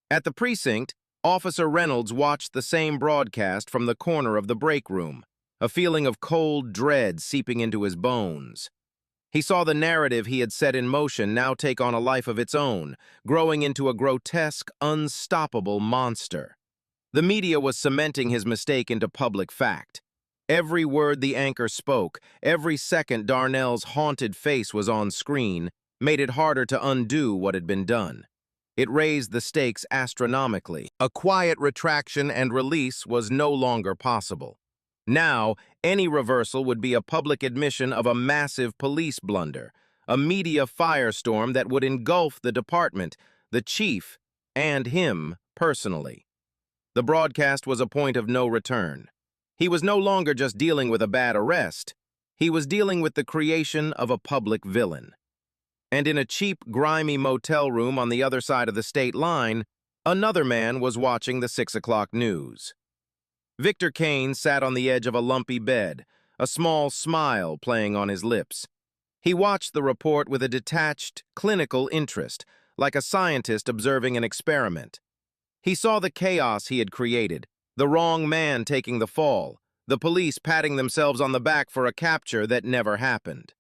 At the precinct, Officer Reynolds watched the same broadcast from the corner of the break room, a feeling of cold dread seeping into his bones. He saw the narrative he had set in motion now take on a life of its own, growing into a grotesque, unstoppable monster. The media was cementing his mistake into public fact. Every word the anchor spoke, every second Darnell's haunted face was on screen, made it harder to undo what had been done. It raised the stakes astronomically. A quiet retraction and release was no longer possible. Now, any reversal would be a public admission of a massive police blunder, a media firestorm that would engulf the department, the chief, and him personally. The broadcast was a point of no return. He was no longer just dealing with a bad arrest. He was dealing with the creation of a public villain. And in a cheap, grimy motel room on the other side of the state line, another man was watching the 6 o'clock news. Victor Kane sat on the edge of a lumpy bed, a small smile playing on his lips. He watched the report with a detached, clinical interest, like a scientist observing an experiment. He saw the chaos he had created, the wrong man taking the fall, the police patting themselves on the back for a capture that never happened.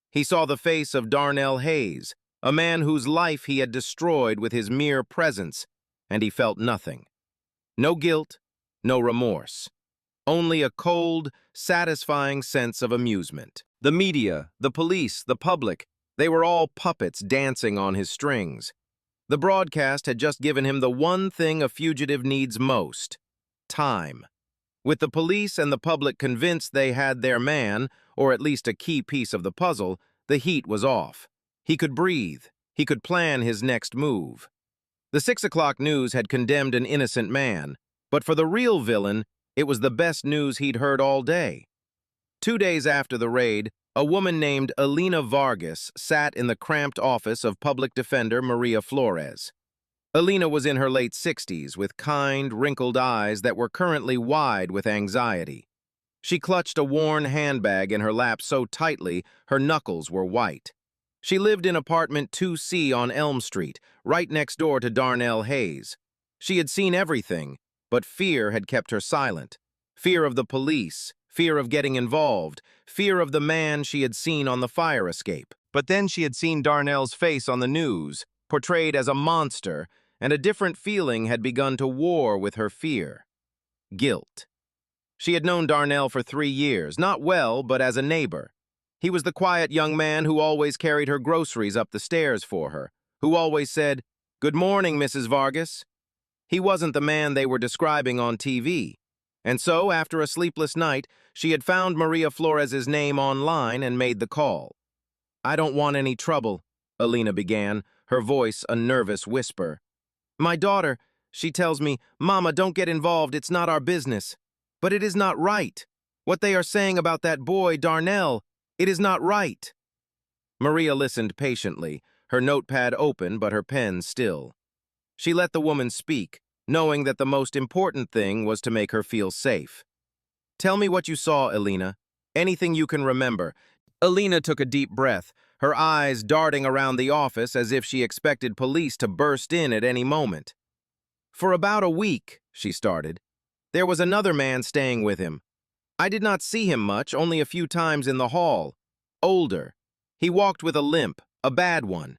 He saw the face of Darnell Hayes, a man whose life he had destroyed with his mere presence, and he felt nothing. No guilt, no remorse. Only a cold, satisfying sense of amusement. The media, the police, the public, they were all puppets dancing on his strings. The broadcast had just given him the one thing a fugitive needs most: time. With the police and the public convinced they had their man, or at least a key piece of the puzzle, the heat was off. He could breathe. He could plan his next move. The 6 o'clock news had condemned an innocent man, but for the real villain, it was the best news he'd heard all day. 2 days after the raid, a woman named Elena Vargas sat in the cramped office of public defender Maria Flores. Elena was in her late 60s, with kind, wrinkled eyes that were currently wide with anxiety. She clutched a worn handbag in her lap so tightly her knuckles were white. She lived in apartment 2C on Elm Street, right next door to Darnell Hayes. She had seen everything, but fear had kept her silent. Fear of the police, fear of getting involved, fear of the man she had seen on the fire escape. But then she had seen Darnell's face on the news, portrayed as a monster, and a different feeling had begun to war with her fear. Guilt. She had known Darnell for 3 years, not well, but as a neighbor. He was the quiet young man who always carried her groceries up the stairs for her, who always said, "Good morning, Mrs. Vargas." He wasn't the man they were describing on TV. And so, after a sleepless night, she had found Maria Flores's name online and made the call. "I don't want any trouble," Elena began, her voice a nervous whisper. "My daughter, she tells me, 'Mama, don't get involved, it's not our business.' But it is not right. What they are saying about that boy, Darnell, it is not right." Maria listened patiently, her notepad open but her pen still. She let the woman speak, knowing that the most important thing was to make her feel safe. "Tell me what you saw, Elena. Anything you can remember." Elena took a deep breath, her eyes darting around the office as if she expected police to burst in at any moment. "For about a week," she started, "there was another man staying with him. I did not see him much, only a few times in the hall. Older. He walked with a limp, a bad one.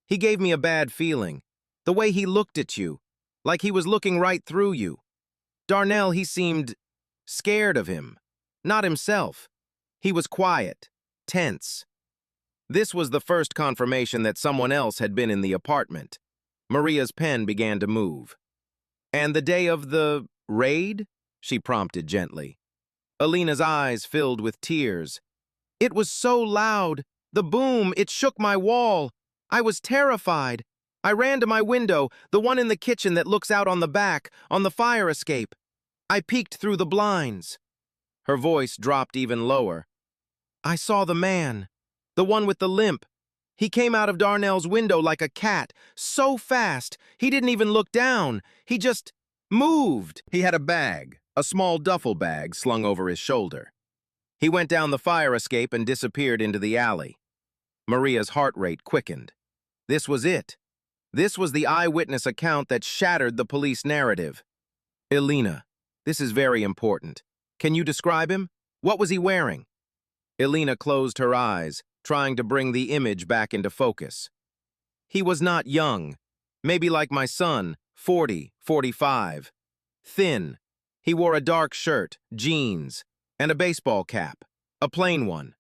He gave me a bad feeling. The way he looked at you, like he was looking right through you. Darnell, he seemed scared of him. Not himself. He was quiet, tense." This was the first confirmation that someone else had been in the apartment. Maria's pen began to move. "And the day of the raid?" she prompted gently. Elena's eyes filled with tears. "It was so loud. The boom, it shook my wall. I was terrified. I ran to my window, the one in the kitchen that looks out on the back, on the fire escape. I peeked through the blinds." Her voice dropped even lower. "I saw the man, the one with the limp. He came out of Darnell's window like a cat, so fast, he didn't even look down. He just moved." He had a bag, a small duffel bag slung over his shoulder. He went down the fire escape and disappeared into the alley. Maria's heart rate quickened. This was it. This was the eyewitness account that shattered the police narrative. Elena, this is very important. Can you describe him? What was he wearing? Elena closed her eyes, trying to bring the image back into focus. He was not young. Maybe like my son, 40, 45. Thin. He wore a dark shirt, jeans, and a baseball cap. A plain one.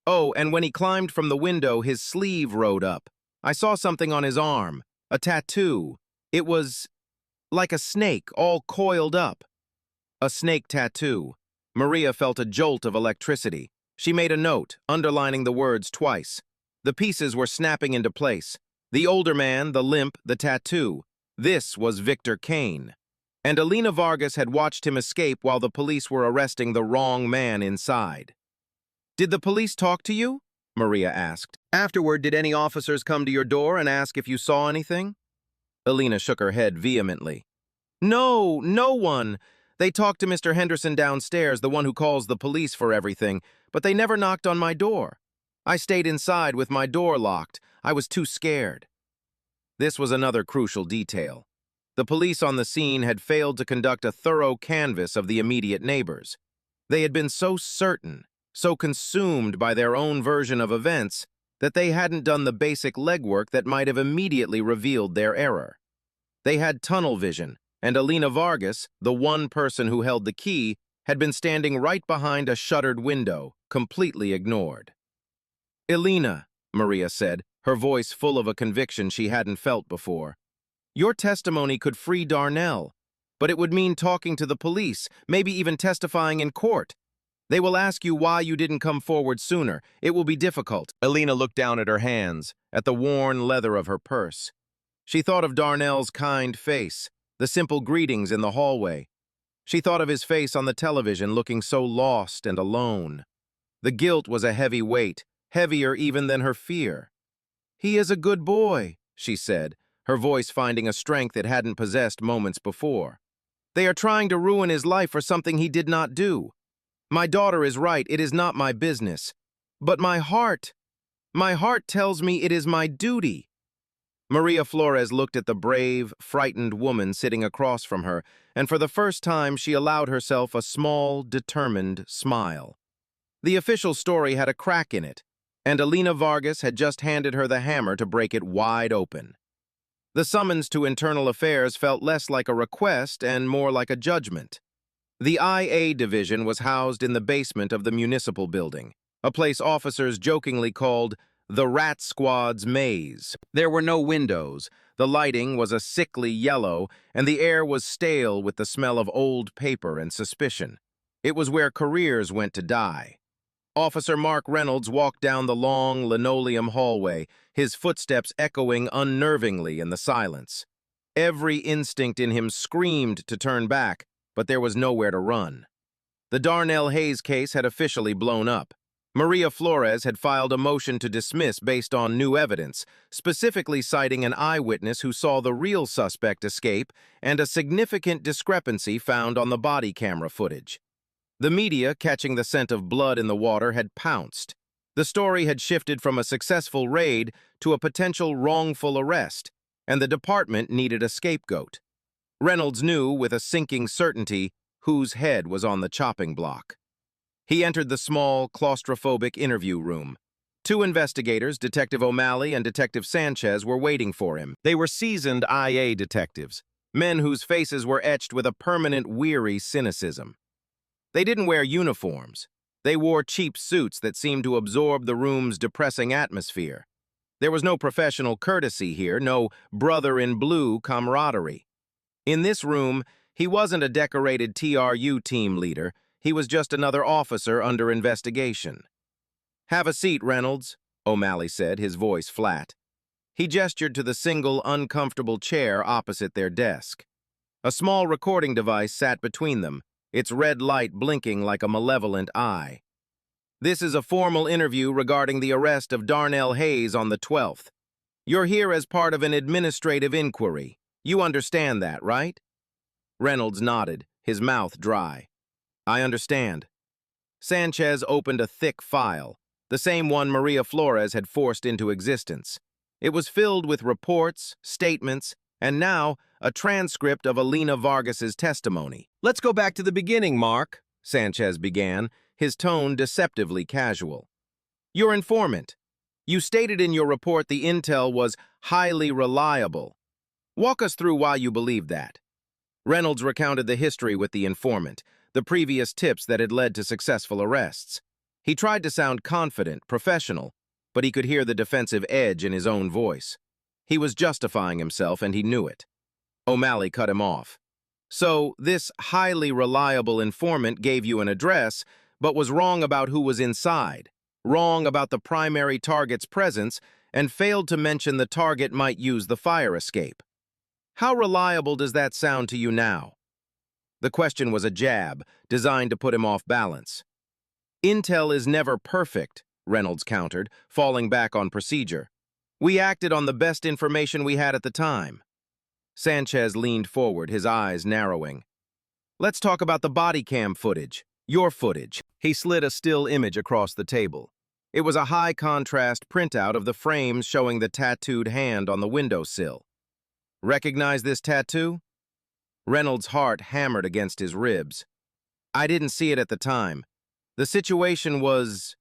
Oh, and when he climbed from the window, his sleeve rode up. I saw something on his arm. A tattoo. It was like a snake, all coiled up. A snake tattoo. Maria felt a jolt of electricity. She made a note, underlining the words twice. The pieces were snapping into place. The older man, the limp, the tattoo. This was Victor Kane. And Elena Vargas had watched him escape while the police were arresting the wrong man inside. Did the police talk to you? Maria asked. Afterward, did any officers come to your door and ask if you saw anything? Elena shook her head vehemently. No, no one. They talked to Mr. Henderson downstairs, the one who calls the police for everything, but they never knocked on my door. I stayed inside with my door locked. I was too scared. This was another crucial detail. The police on the scene had failed to conduct a thorough canvass of the immediate neighbors. They had been so certain, so consumed by their own version of events, that they hadn't done the basic legwork that might have immediately revealed their error. They had tunnel vision, and Elena Vargas, the one person who held the key, had been standing right behind a shuttered window, completely ignored. Elena, Maria said, her voice full of a conviction she hadn't felt before. Your testimony could free Darnell, but it would mean talking to the police, maybe even testifying in court. They will ask you why you didn't come forward sooner. It will be difficult. Elena looked down at her hands, at the worn leather of her purse. She thought of Darnell's kind face, the simple greetings in the hallway. She thought of his face on the television looking so lost and alone. The guilt was a heavy weight, heavier even than her fear. He is a good boy, she said, her voice finding a strength it hadn't possessed moments before. They are trying to ruin his life for something he did not do. My daughter is right, it is not my business. But my heart tells me it is my duty. Maria Flores looked at the brave, frightened woman sitting across from her, and for the first time she allowed herself a small, determined smile. The official story had a crack in it, and Elena Vargas had just handed her the hammer to break it wide open. The summons to Internal Affairs felt less like a request and more like a judgment. The IA division was housed in the basement of the municipal building, a place officers jokingly called the Rat Squad's maze. There were no windows, the lighting was a sickly yellow, and the air was stale with the smell of old paper and suspicion. It was where careers went to die. Officer Mark Reynolds walked down the long linoleum hallway, his footsteps echoing unnervingly in the silence. Every instinct in him screamed to turn back, but there was nowhere to run. The Darnell Hayes case had officially blown up. Maria Flores had filed a motion to dismiss based on new evidence, specifically citing an eyewitness who saw the real suspect escape and a significant discrepancy found on the body camera footage. The media, catching the scent of blood in the water, had pounced. The story had shifted from a successful raid to a potential wrongful arrest, and the department needed a scapegoat. Reynolds knew with a sinking certainty whose head was on the chopping block. He entered the small, claustrophobic interview room. Two investigators, Detective O'Malley and Detective Sanchez, were waiting for him. They were seasoned IA detectives, men whose faces were etched with a permanent, weary cynicism. They didn't wear uniforms. They wore cheap suits that seemed to absorb the room's depressing atmosphere. There was no professional courtesy here, no brother-in-blue camaraderie. In this room, he wasn't a decorated TRU team leader. He was just another officer under investigation. "Have a seat, Reynolds," O'Malley said, his voice flat. He gestured to the single, uncomfortable chair opposite their desk. A small recording device sat between them, its red light blinking like a malevolent eye. "This is a formal interview regarding the arrest of Darnell Hayes on the 12th. You're here as part of an administrative inquiry. You understand that, right?" Reynolds nodded, his mouth dry. "I understand." Sanchez opened a thick file, the same one Maria Flores had forced into existence. It was filled with reports, statements, and now a transcript of Alina Vargas's testimony. Let's go back to the beginning, Mark. Sanchez began, his tone deceptively casual. Your informant. You stated in your report the intel was highly reliable. Walk us through why you believe that. Reynolds recounted the history with the informant, the previous tips that had led to successful arrests. He tried to sound confident, professional, but he could hear the defensive edge in his own voice. He was justifying himself, and he knew it. O'Malley cut him off. So, this highly reliable informant gave you an address, but was wrong about who was inside, wrong about the primary target's presence, and failed to mention the target might use the fire escape. How reliable does that sound to you now? The question was a jab, designed to put him off balance. Intel is never perfect, Reynolds countered, falling back on procedure. We acted on the best information we had at the time. Sanchez leaned forward, his eyes narrowing. Let's talk about the body cam footage, your footage. He slid a still image across the table. It was a high-contrast printout of the frames showing the tattooed hand on the windowsill. Recognize this tattoo? Reynolds' heart hammered against his ribs. I didn't see it at the time. The situation was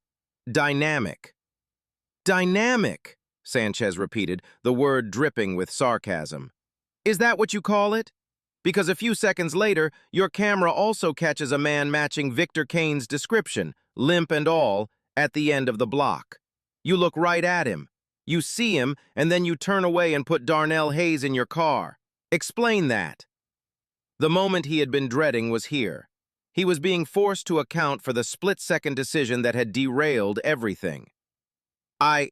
dynamic. Dynamic, Sanchez repeated, the word dripping with sarcasm. Is that what you call it? Because a few seconds later, your camera also catches a man matching Victor Kane's description, limp and all, at the end of the block. You look right at him. You see him, and then you turn away and put Darnell Hayes in your car. Explain that. The moment he had been dreading was here. He was being forced to account for the split-second decision that had derailed everything. I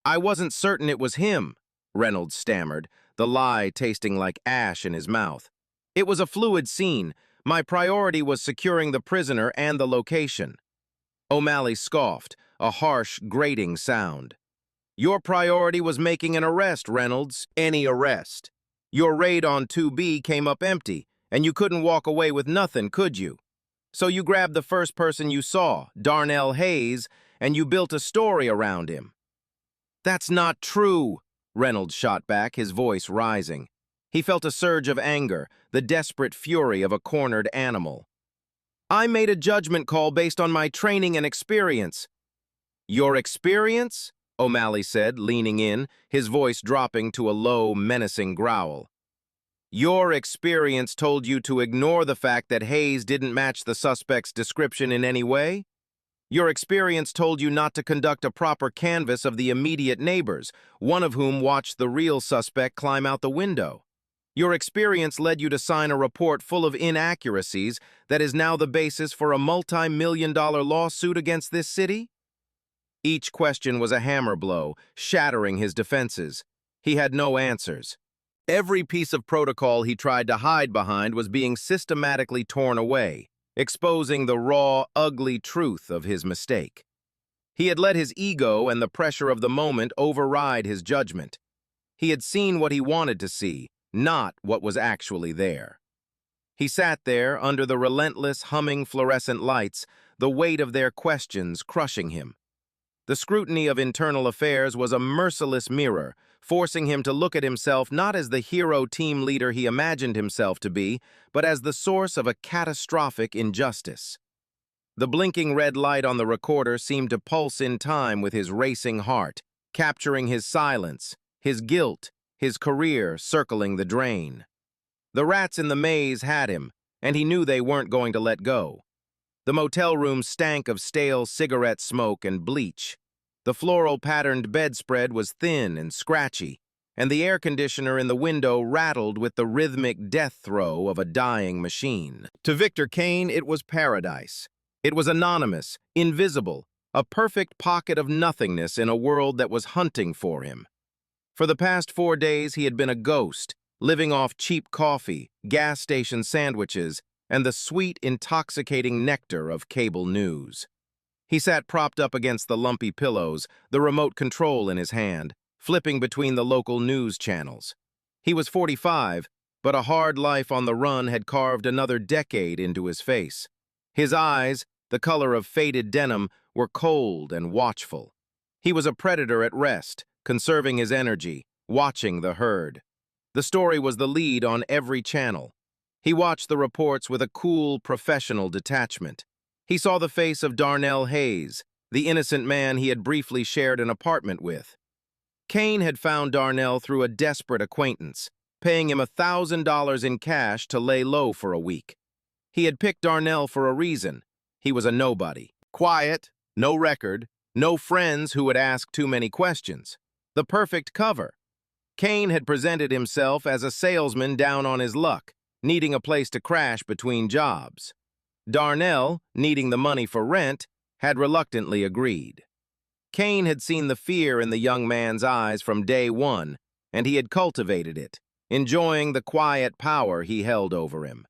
wasn't certain it was him, Reynolds stammered, the lie tasting like ash in his mouth. It was a fluid scene. My priority was securing the prisoner and the location. O'Malley scoffed, a harsh, grating sound. Your priority was making an arrest, Reynolds. Any arrest. Your raid on 2B came up empty, and you couldn't walk away with nothing, could you? So you grabbed the first person you saw, Darnell Hayes, and you built a story around him. That's not true, Reynolds shot back, his voice rising. He felt a surge of anger, the desperate fury of a cornered animal. I made a judgment call based on my training and experience. Your experience? O'Malley said, leaning in, his voice dropping to a low, menacing growl. Your experience told you to ignore the fact that Hayes didn't match the suspect's description in any way? Your experience told you not to conduct a proper canvass of the immediate neighbors, one of whom watched the real suspect climb out the window. Your experience led you to sign a report full of inaccuracies that is now the basis for a multi-million-dollar lawsuit against this city? Each question was a hammer blow, shattering his defenses. He had no answers. Every piece of protocol he tried to hide behind was being systematically torn away, exposing the raw, ugly truth of his mistake. He had let his ego and the pressure of the moment override his judgment. He had seen what he wanted to see, not what was actually there. He sat there under the relentless, humming fluorescent lights, the weight of their questions crushing him. The scrutiny of internal affairs was a merciless mirror, forcing him to look at himself not as the hero team leader he imagined himself to be, but as the source of a catastrophic injustice. The blinking red light on the recorder seemed to pulse in time with his racing heart, capturing his silence, his guilt, his career circling the drain. The rats in the maze had him, and he knew they weren't going to let go. The motel room stank of stale cigarette smoke and bleach. The floral-patterned bedspread was thin and scratchy, and the air conditioner in the window rattled with the rhythmic death throe of a dying machine. To Victor Kane, it was paradise. It was anonymous, invisible, a perfect pocket of nothingness in a world that was hunting for him. For the past 4 days, he had been a ghost, living off cheap coffee, gas station sandwiches, and the sweet, intoxicating nectar of cable news. He sat propped up against the lumpy pillows, the remote control in his hand, flipping between the local news channels. He was 45, but a hard life on the run had carved another decade into his face. His eyes, the color of faded denim, were cold and watchful. He was a predator at rest, conserving his energy, watching the herd. The story was the lead on every channel. He watched the reports with a cool, professional detachment. He saw the face of Darnell Hayes, the innocent man he had briefly shared an apartment with. Kane had found Darnell through a desperate acquaintance, paying him $1,000 in cash to lay low for a week. He had picked Darnell for a reason. He was a nobody. Quiet, no record, no friends who would ask too many questions. The perfect cover. Kane had presented himself as a salesman down on his luck, needing a place to crash between jobs. Darnell, needing the money for rent, had reluctantly agreed. Kane had seen the fear in the young man's eyes from day one, and he had cultivated it, enjoying the quiet power he held over him.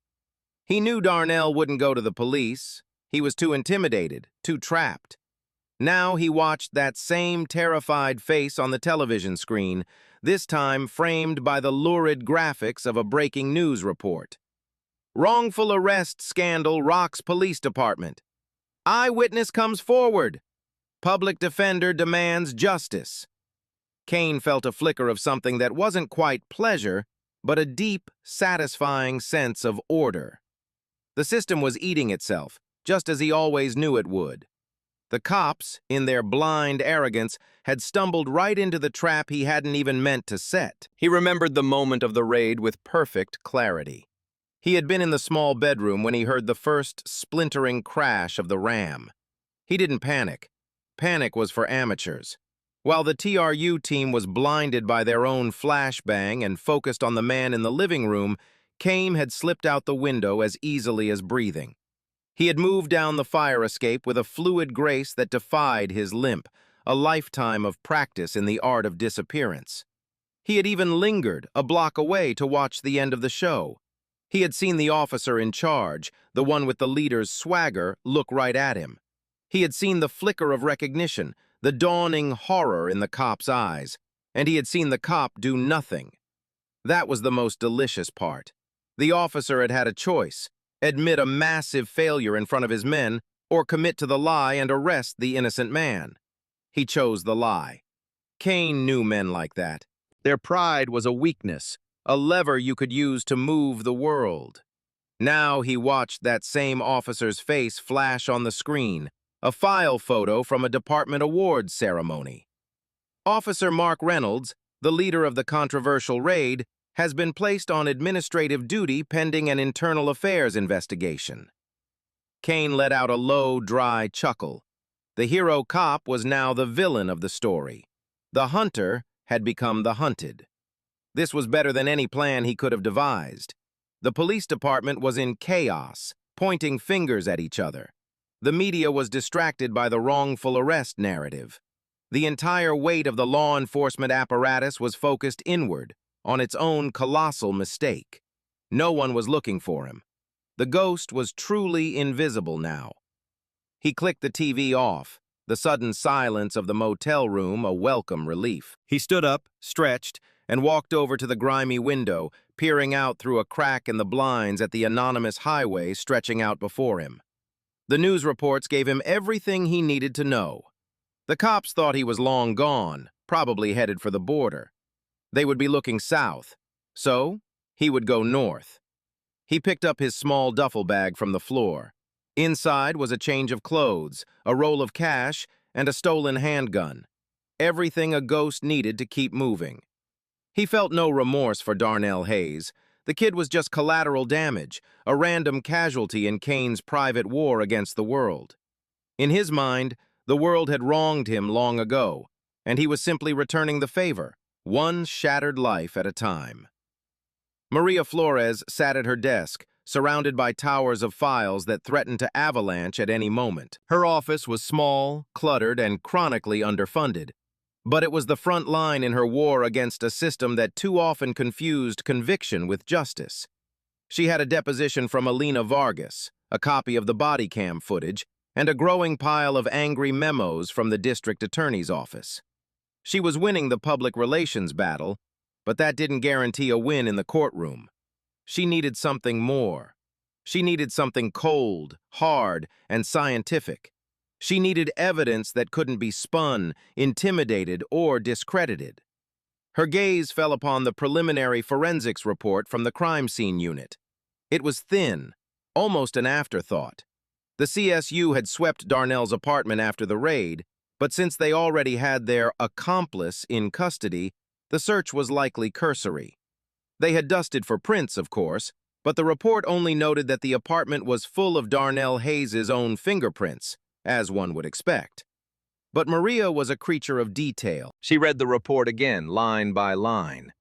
He knew Darnell wouldn't go to the police. He was too intimidated, too trapped. Now he watched that same terrified face on the television screen, this time framed by the lurid graphics of a breaking news report. Wrongful arrest scandal rocks police department. Eyewitness comes forward. Public defender demands justice. Kane felt a flicker of something that wasn't quite pleasure, but a deep, satisfying sense of order. The system was eating itself, just as he always knew it would. The cops, in their blind arrogance, had stumbled right into the trap he hadn't even meant to set. He remembered the moment of the raid with perfect clarity. He had been in the small bedroom when he heard the first splintering crash of the ram. He didn't panic. Panic was for amateurs. While the TRU team was blinded by their own flashbang and focused on the man in the living room, Kane had slipped out the window as easily as breathing. He had moved down the fire escape with a fluid grace that defied his limp, a lifetime of practice in the art of disappearance. He had even lingered a block away to watch the end of the show. He had seen the officer in charge, the one with the leader's swagger, look right at him. He had seen the flicker of recognition, the dawning horror in the cop's eyes, and he had seen the cop do nothing. That was the most delicious part. The officer had had a choice: admit a massive failure in front of his men, or commit to the lie and arrest the innocent man. He chose the lie. Kane knew men like that. Their pride was a weakness, a lever you could use to move the world. Now he watched that same officer's face flash on the screen, a file photo from a department awards ceremony. Officer Mark Reynolds, the leader of the controversial raid, has been placed on administrative duty pending an internal affairs investigation. Kane let out a low, dry chuckle. The hero cop was now the villain of the story. The hunter had become the hunted. This was better than any plan he could have devised. The police department was in chaos, pointing fingers at each other. The media was distracted by the wrongful arrest narrative. The entire weight of the law enforcement apparatus was focused inward, on its own colossal mistake. No one was looking for him. The ghost was truly invisible now. He clicked the TV off, the sudden silence of the motel room a welcome relief. He stood up, stretched, and walked over to the grimy window, peering out through a crack in the blinds at the anonymous highway stretching out before him. The news reports gave him everything he needed to know. The cops thought he was long gone, probably headed for the border. They would be looking south, so he would go north. He picked up his small duffel bag from the floor. Inside was a change of clothes, a roll of cash, and a stolen handgun. Everything a ghost needed to keep moving. He felt no remorse for Darnell Hayes. The kid was just collateral damage, a random casualty in Kane's private war against the world. In his mind, the world had wronged him long ago, and he was simply returning the favor, one shattered life at a time. Maria Flores sat at her desk, surrounded by towers of files that threatened to avalanche at any moment. Her office was small, cluttered, and chronically underfunded, but it was the front line in her war against a system that too often confused conviction with justice. She had a deposition from Alina Vargas, a copy of the body cam footage, and a growing pile of angry memos from the district attorney's office. She was winning the public relations battle, but that didn't guarantee a win in the courtroom. She needed something more. She needed something cold, hard, and scientific. She needed evidence that couldn't be spun, intimidated, or discredited. Her gaze fell upon the preliminary forensics report from the crime scene unit. It was thin, almost an afterthought. The CSU had swept Darnell's apartment after the raid, but since they already had their accomplice in custody, the search was likely cursory. They had dusted for prints, of course, but the report only noted that the apartment was full of Darnell Hayes' own fingerprints, as one would expect. But Maria was a creature of detail. She read the report again, line by line.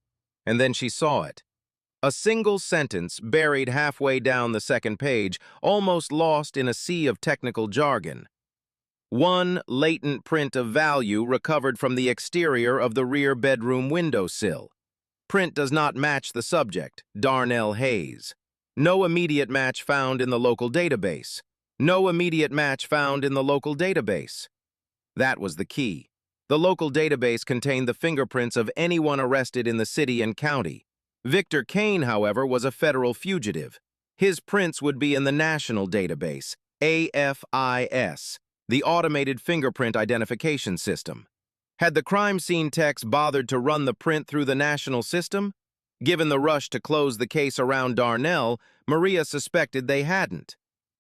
And then she saw it. A single sentence buried halfway down the second page, almost lost in a sea of technical jargon. One latent print of value recovered from the exterior of the rear bedroom windowsill. Print does not match the subject, Darnell Hayes. No immediate match found in the local database. No immediate match found in the local database. That was the key. The local database contained the fingerprints of anyone arrested in the city and county. Victor Kane, however, was a federal fugitive. His prints would be in the national database, AFIS, the Automated Fingerprint Identification System. Had the crime scene techs bothered to run the print through the national system? Given the rush to close the case around Darnell, Maria suspected they hadn't.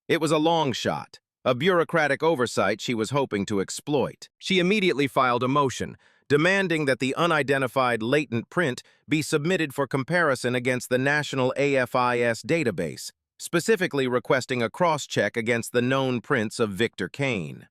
It was a long shot, a bureaucratic oversight she was hoping to exploit. She immediately filed a motion, demanding that the unidentified latent print be submitted for comparison against the national AFIS database, specifically requesting a cross-check against the known prints of Victor Kane.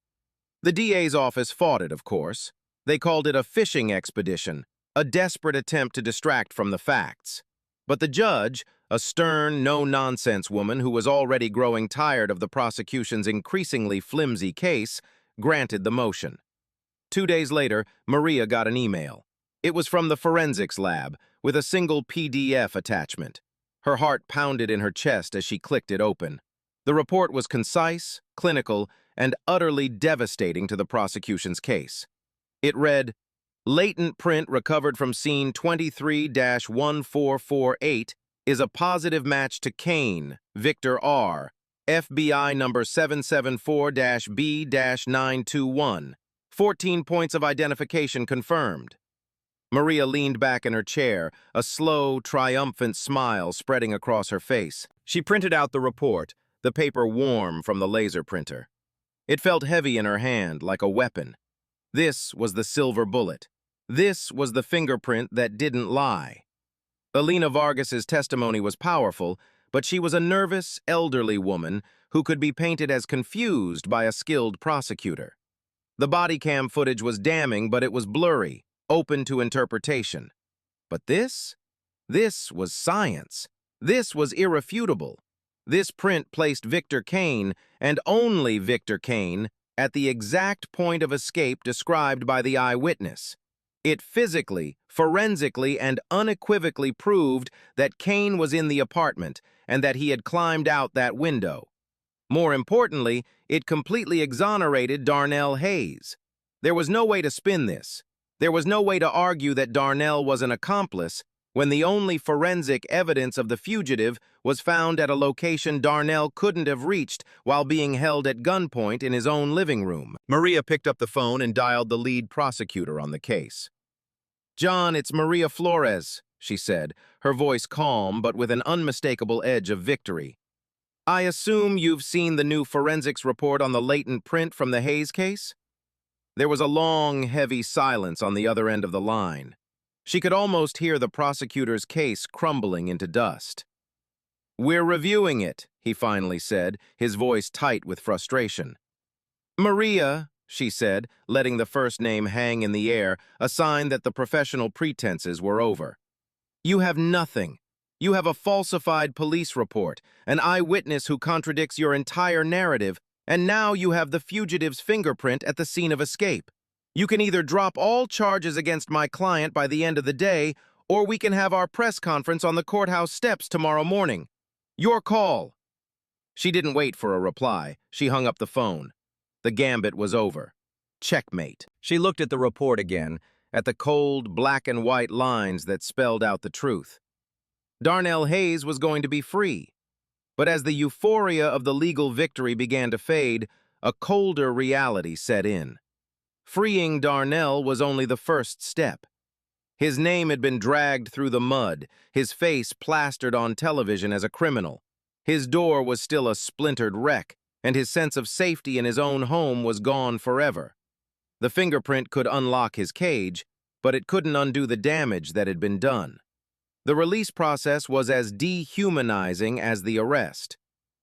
The DA's office fought it, of course. They called it a fishing expedition, a desperate attempt to distract from the facts. But the judge, a stern, no-nonsense woman who was already growing tired of the prosecution's increasingly flimsy case, granted the motion. 2 days later, Maria got an email. It was from the forensics lab, with a single PDF attachment. Her heart pounded in her chest as she clicked it open. The report was concise, clinical, and utterly devastating to the prosecution's case. It read, "Latent print recovered from scene 23-1448 is a positive match to Kane, Victor R., FBI number 774-B-921. 14 points of identification confirmed." Maria leaned back in her chair, a slow, triumphant smile spreading across her face. She printed out the report, the paper warm from the laser printer. It felt heavy in her hand, like a weapon. This was the silver bullet. This was the fingerprint that didn't lie. Alina Vargas's testimony was powerful, but she was a nervous, elderly woman who could be painted as confused by a skilled prosecutor. The body cam footage was damning, but it was blurry, open to interpretation. But this was science. This was irrefutable. This print placed Victor Kane, and only Victor Kane, at the exact point of escape described by the eyewitness. It physically, forensically, and unequivocally proved that Kane was in the apartment and that he had climbed out that window. More importantly, it completely exonerated Darnell Hayes. There was no way to spin this. There was no way to argue that Darnell was an accomplice when the only forensic evidence of the fugitive was found at a location Darnell couldn't have reached while being held at gunpoint in his own living room. Maria picked up the phone and dialed the lead prosecutor on the case. "John, it's Maria Flores," she said, her voice calm but with an unmistakable edge of victory. "I assume you've seen the new forensics report on the latent print from the Hayes case?" There was a long, heavy silence on the other end of the line. She could almost hear the prosecutor's case crumbling into dust. "We're reviewing it," he finally said, his voice tight with frustration. "Maria," she said, letting the first name hang in the air, a sign that the professional pretenses were over. "You have nothing. You have a falsified police report, an eyewitness who contradicts your entire narrative, and now you have the fugitive's fingerprint at the scene of escape. You can either drop all charges against my client by the end of the day, or we can have our press conference on the courthouse steps tomorrow morning. Your call." She didn't wait for a reply. She hung up the phone. The gambit was over. Checkmate. She looked at the report again, at the cold, black and white lines that spelled out the truth. Darnell Hayes was going to be free. But as the euphoria of the legal victory began to fade, a colder reality set in. Freeing Darnell was only the first step. His name had been dragged through the mud, his face plastered on television as a criminal. His door was still a splintered wreck, and his sense of safety in his own home was gone forever. The fingerprint could unlock his cage, but it couldn't undo the damage that had been done. The release process was as dehumanizing as the arrest.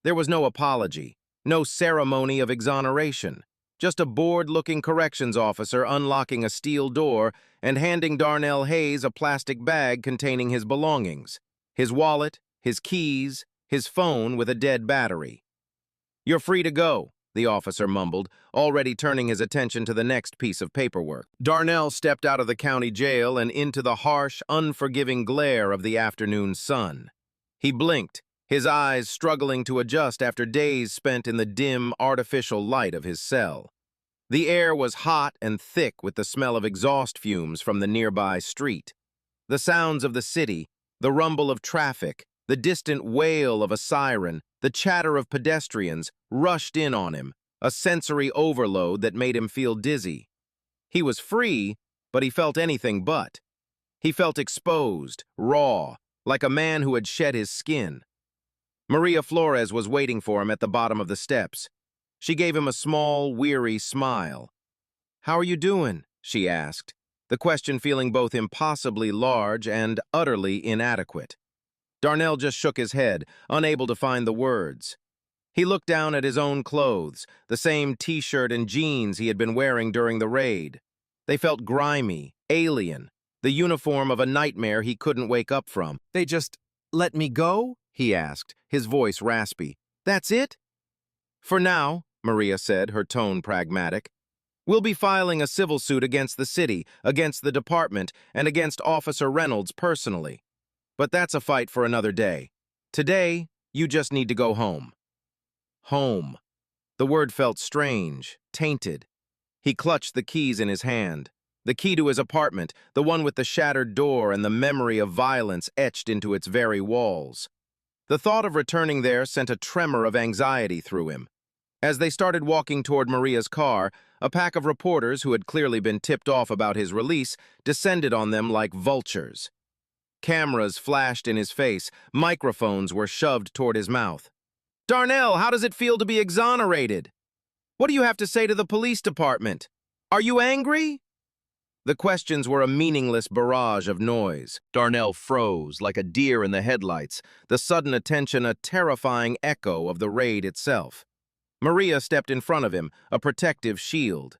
There was no apology, no ceremony of exoneration, just a bored-looking corrections officer unlocking a steel door and handing Darnell Hayes a plastic bag containing his belongings, his wallet, his keys, his phone with a dead battery. "You're free to go," the officer mumbled, already turning his attention to the next piece of paperwork. Darnell stepped out of the county jail and into the harsh, unforgiving glare of the afternoon sun. He blinked, his eyes struggling to adjust after days spent in the dim, artificial light of his cell. The air was hot and thick with the smell of exhaust fumes from the nearby street. The sounds of the city, the rumble of traffic, the distant wail of a siren, the chatter of pedestrians rushed in on him, a sensory overload that made him feel dizzy. He was free, but he felt anything but. He felt exposed, raw, like a man who had shed his skin. Maria Flores was waiting for him at the bottom of the steps. She gave him a small, weary smile. "How are you doing?" she asked, the question feeling both impossibly large and utterly inadequate. Darnell just shook his head, unable to find the words. He looked down at his own clothes, the same t-shirt and jeans he had been wearing during the raid. They felt grimy, alien, the uniform of a nightmare he couldn't wake up from. "They just let me go?" he asked, his voice raspy. "That's it?" "For now," Maria said, her tone pragmatic. "We'll be filing a civil suit against the city, against the department, and against Officer Reynolds personally. But that's a fight for another day. Today, you just need to go home." Home. The word felt strange, tainted. He clutched the keys in his hand. The key to his apartment, the one with the shattered door and the memory of violence etched into its very walls. The thought of returning there sent a tremor of anxiety through him. As they started walking toward Maria's car, a pack of reporters who had clearly been tipped off about his release descended on them like vultures. Cameras flashed in his face, microphones were shoved toward his mouth. "Darnell, how does it feel to be exonerated? What do you have to say to the police department? Are you angry?" The questions were a meaningless barrage of noise. Darnell froze, like a deer in the headlights, the sudden attention a terrifying echo of the raid itself. Maria stepped in front of him, a protective shield.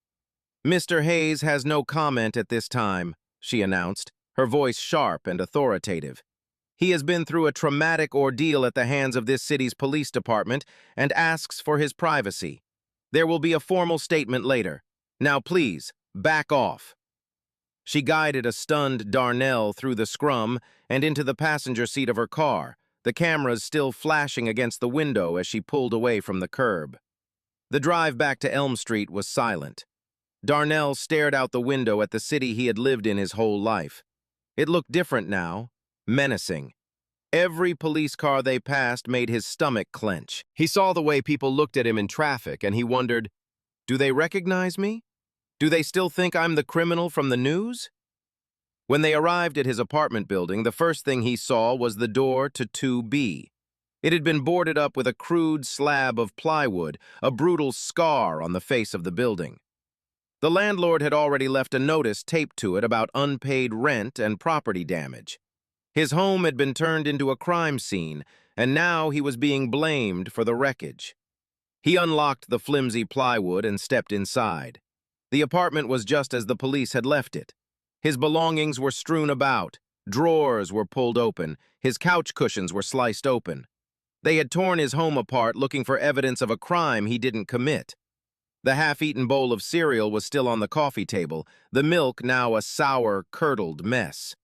"Mr. Hayes has no comment at this time," she announced, her voice sharp and authoritative. "He has been through a traumatic ordeal at the hands of this city's police department and asks for his privacy. There will be a formal statement later. Now please, back off." She guided a stunned Darnell through the scrum and into the passenger seat of her car, the cameras still flashing against the window as she pulled away from the curb. The drive back to Elm Street was silent. Darnell stared out the window at the city he had lived in his whole life. It looked different now, menacing. Every police car they passed made his stomach clench. He saw the way people looked at him in traffic, and he wondered, do they recognize me? Do they still think I'm the criminal from the news? When they arrived at his apartment building, the first thing he saw was the door to 2B. It had been boarded up with a crude slab of plywood, a brutal scar on the face of the building. The landlord had already left a notice taped to it about unpaid rent and property damage. His home had been turned into a crime scene, and now he was being blamed for the wreckage. He unlocked the flimsy plywood and stepped inside. The apartment was just as the police had left it. His belongings were strewn about, drawers were pulled open, his couch cushions were sliced open. They had torn his home apart looking for evidence of a crime he didn't commit. The half-eaten bowl of cereal was still on the coffee table, the milk now a sour, curdled mess.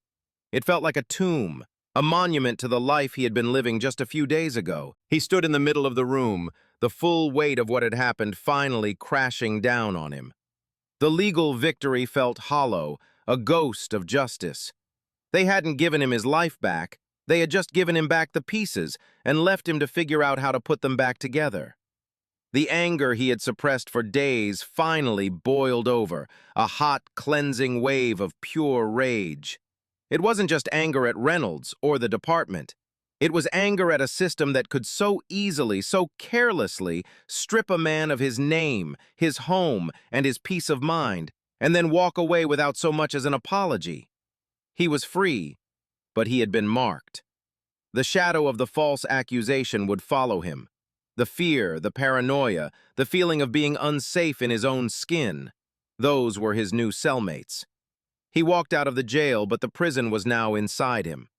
It felt like a tomb, a monument to the life he had been living just a few days ago. He stood in the middle of the room, the full weight of what had happened finally crashing down on him. The legal victory felt hollow, a ghost of justice. They hadn't given him his life back, they had just given him back the pieces and left him to figure out how to put them back together. The anger he had suppressed for days finally boiled over, a hot, cleansing wave of pure rage. It wasn't just anger at Reynolds or the department. It was anger at a system that could so easily, so carelessly strip a man of his name, his home, and his peace of mind, and then walk away without so much as an apology. He was free, but he had been marked. The shadow of the false accusation would follow him. The fear, the paranoia, the feeling of being unsafe in his own skin. Those were his new cellmates. He walked out of the jail, but the prison was now inside him.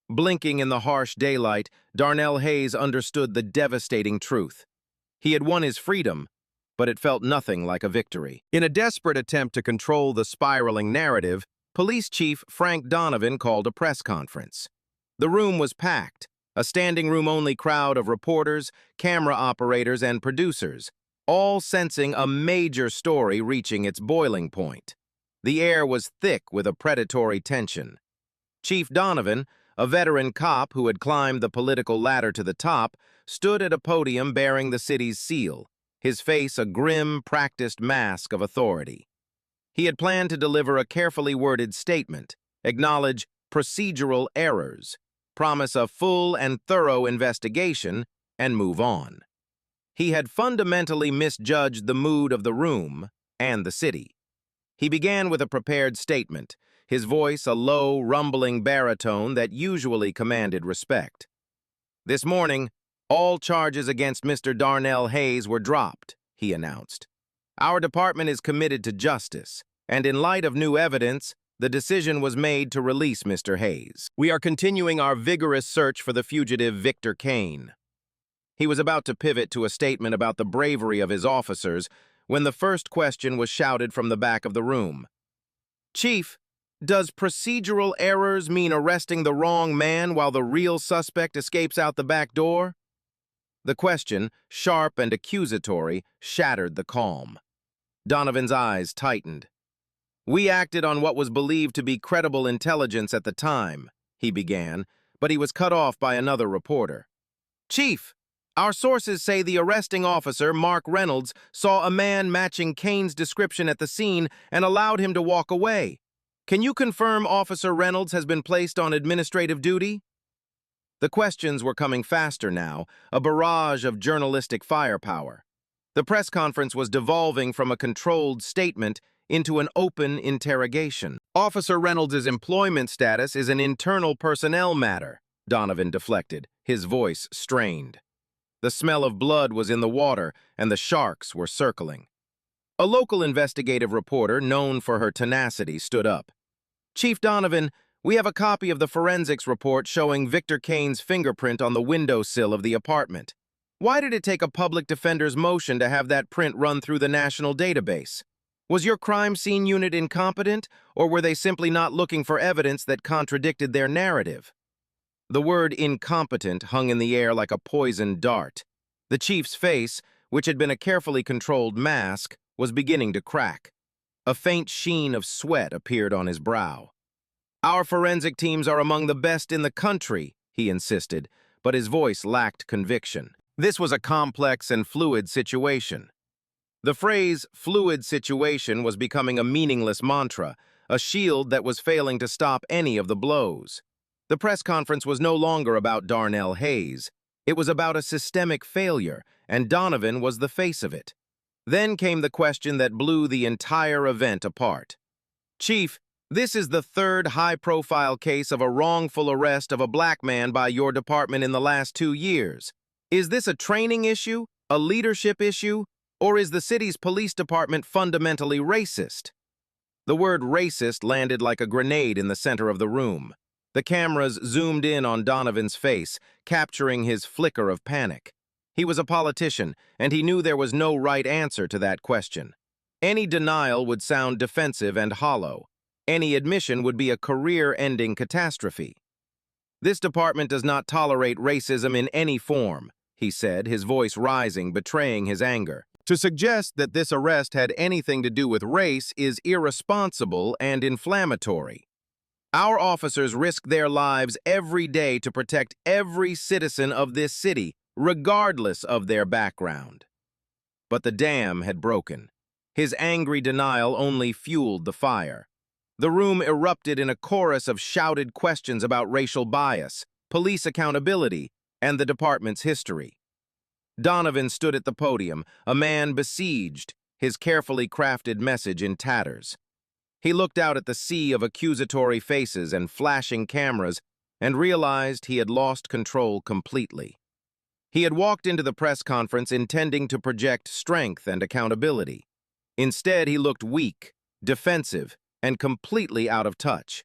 Blinking in the harsh daylight, Darnell Hayes understood the devastating truth. He had won his freedom, but it felt nothing like a victory. In a desperate attempt to control the spiraling narrative, Police Chief Frank Donovan called a press conference. The room was packed, a standing-room-only crowd of reporters, camera operators, and producers, all sensing a major story reaching its boiling point. The air was thick with a predatory tension. Chief Donovan, a veteran cop who had climbed the political ladder to the top, stood at a podium bearing the city's seal, his face a grim, practiced mask of authority. He had planned to deliver a carefully worded statement, acknowledge procedural errors, promise a full and thorough investigation, and move on. He had fundamentally misjudged the mood of the room and the city. He began with a prepared statement, his voice a low, rumbling baritone that usually commanded respect. This morning, all charges against Mr. Darnell Hayes were dropped, he announced. Our department is committed to justice, and in light of new evidence, the decision was made to release Mr. Hayes. We are continuing our vigorous search for the fugitive Victor Kane. He was about to pivot to a statement about the bravery of his officers when the first question was shouted from the back of the room. Chief, does procedural errors mean arresting the wrong man while the real suspect escapes out the back door? The question, sharp and accusatory, shattered the calm. Donovan's eyes tightened. We acted on what was believed to be credible intelligence at the time, he began, but he was cut off by another reporter. Chief, our sources say the arresting officer, Mark Reynolds, saw a man matching Kane's description at the scene and allowed him to walk away. Can you confirm Officer Reynolds has been placed on administrative duty? The questions were coming faster now, a barrage of journalistic firepower. The press conference was devolving from a controlled statement into an open interrogation. Officer Reynolds' employment status is an internal personnel matter, Donovan deflected, his voice strained. The smell of blood was in the water, and the sharks were circling. A local investigative reporter, known for her tenacity, stood up. Chief Donovan, we have a copy of the forensics report showing Victor Kane's fingerprint on the windowsill of the apartment. Why did it take a public defender's motion to have that print run through the national database? Was your crime scene unit incompetent, or were they simply not looking for evidence that contradicted their narrative? The word incompetent hung in the air like a poisoned dart. The chief's face, which had been a carefully controlled mask, was beginning to crack. A faint sheen of sweat appeared on his brow. Our forensic teams are among the best in the country, he insisted, but his voice lacked conviction. This was a complex and fluid situation. The phrase fluid situation was becoming a meaningless mantra, a shield that was failing to stop any of the blows. The press conference was no longer about Darnell Hayes. It was about a systemic failure, and Donovan was the face of it. Then came the question that blew the entire event apart. Chief, this is the third high-profile case of a wrongful arrest of a black man by your department in the last 2 years. Is this a training issue, a leadership issue, or is the city's police department fundamentally racist? The word racist landed like a grenade in the center of the room. The cameras zoomed in on Donovan's face, capturing his flicker of panic. He was a politician, and he knew there was no right answer to that question. Any denial would sound defensive and hollow. Any admission would be a career-ending catastrophe. This department does not tolerate racism in any form, he said, his voice rising, betraying his anger. To suggest that this arrest had anything to do with race is irresponsible and inflammatory. Our officers risk their lives every day to protect every citizen of this city, regardless of their background. but the dam had broken. His angry denial only fueled the fire. The room erupted in a chorus of shouted questions about racial bias, police accountability, and the department's history. Donovan stood at the podium, a man besieged, his carefully crafted message in tatters. He looked out at the sea of accusatory faces and flashing cameras and realized he had lost control completely. He had walked into the press conference intending to project strength and accountability. Instead, he looked weak, defensive, and completely out of touch.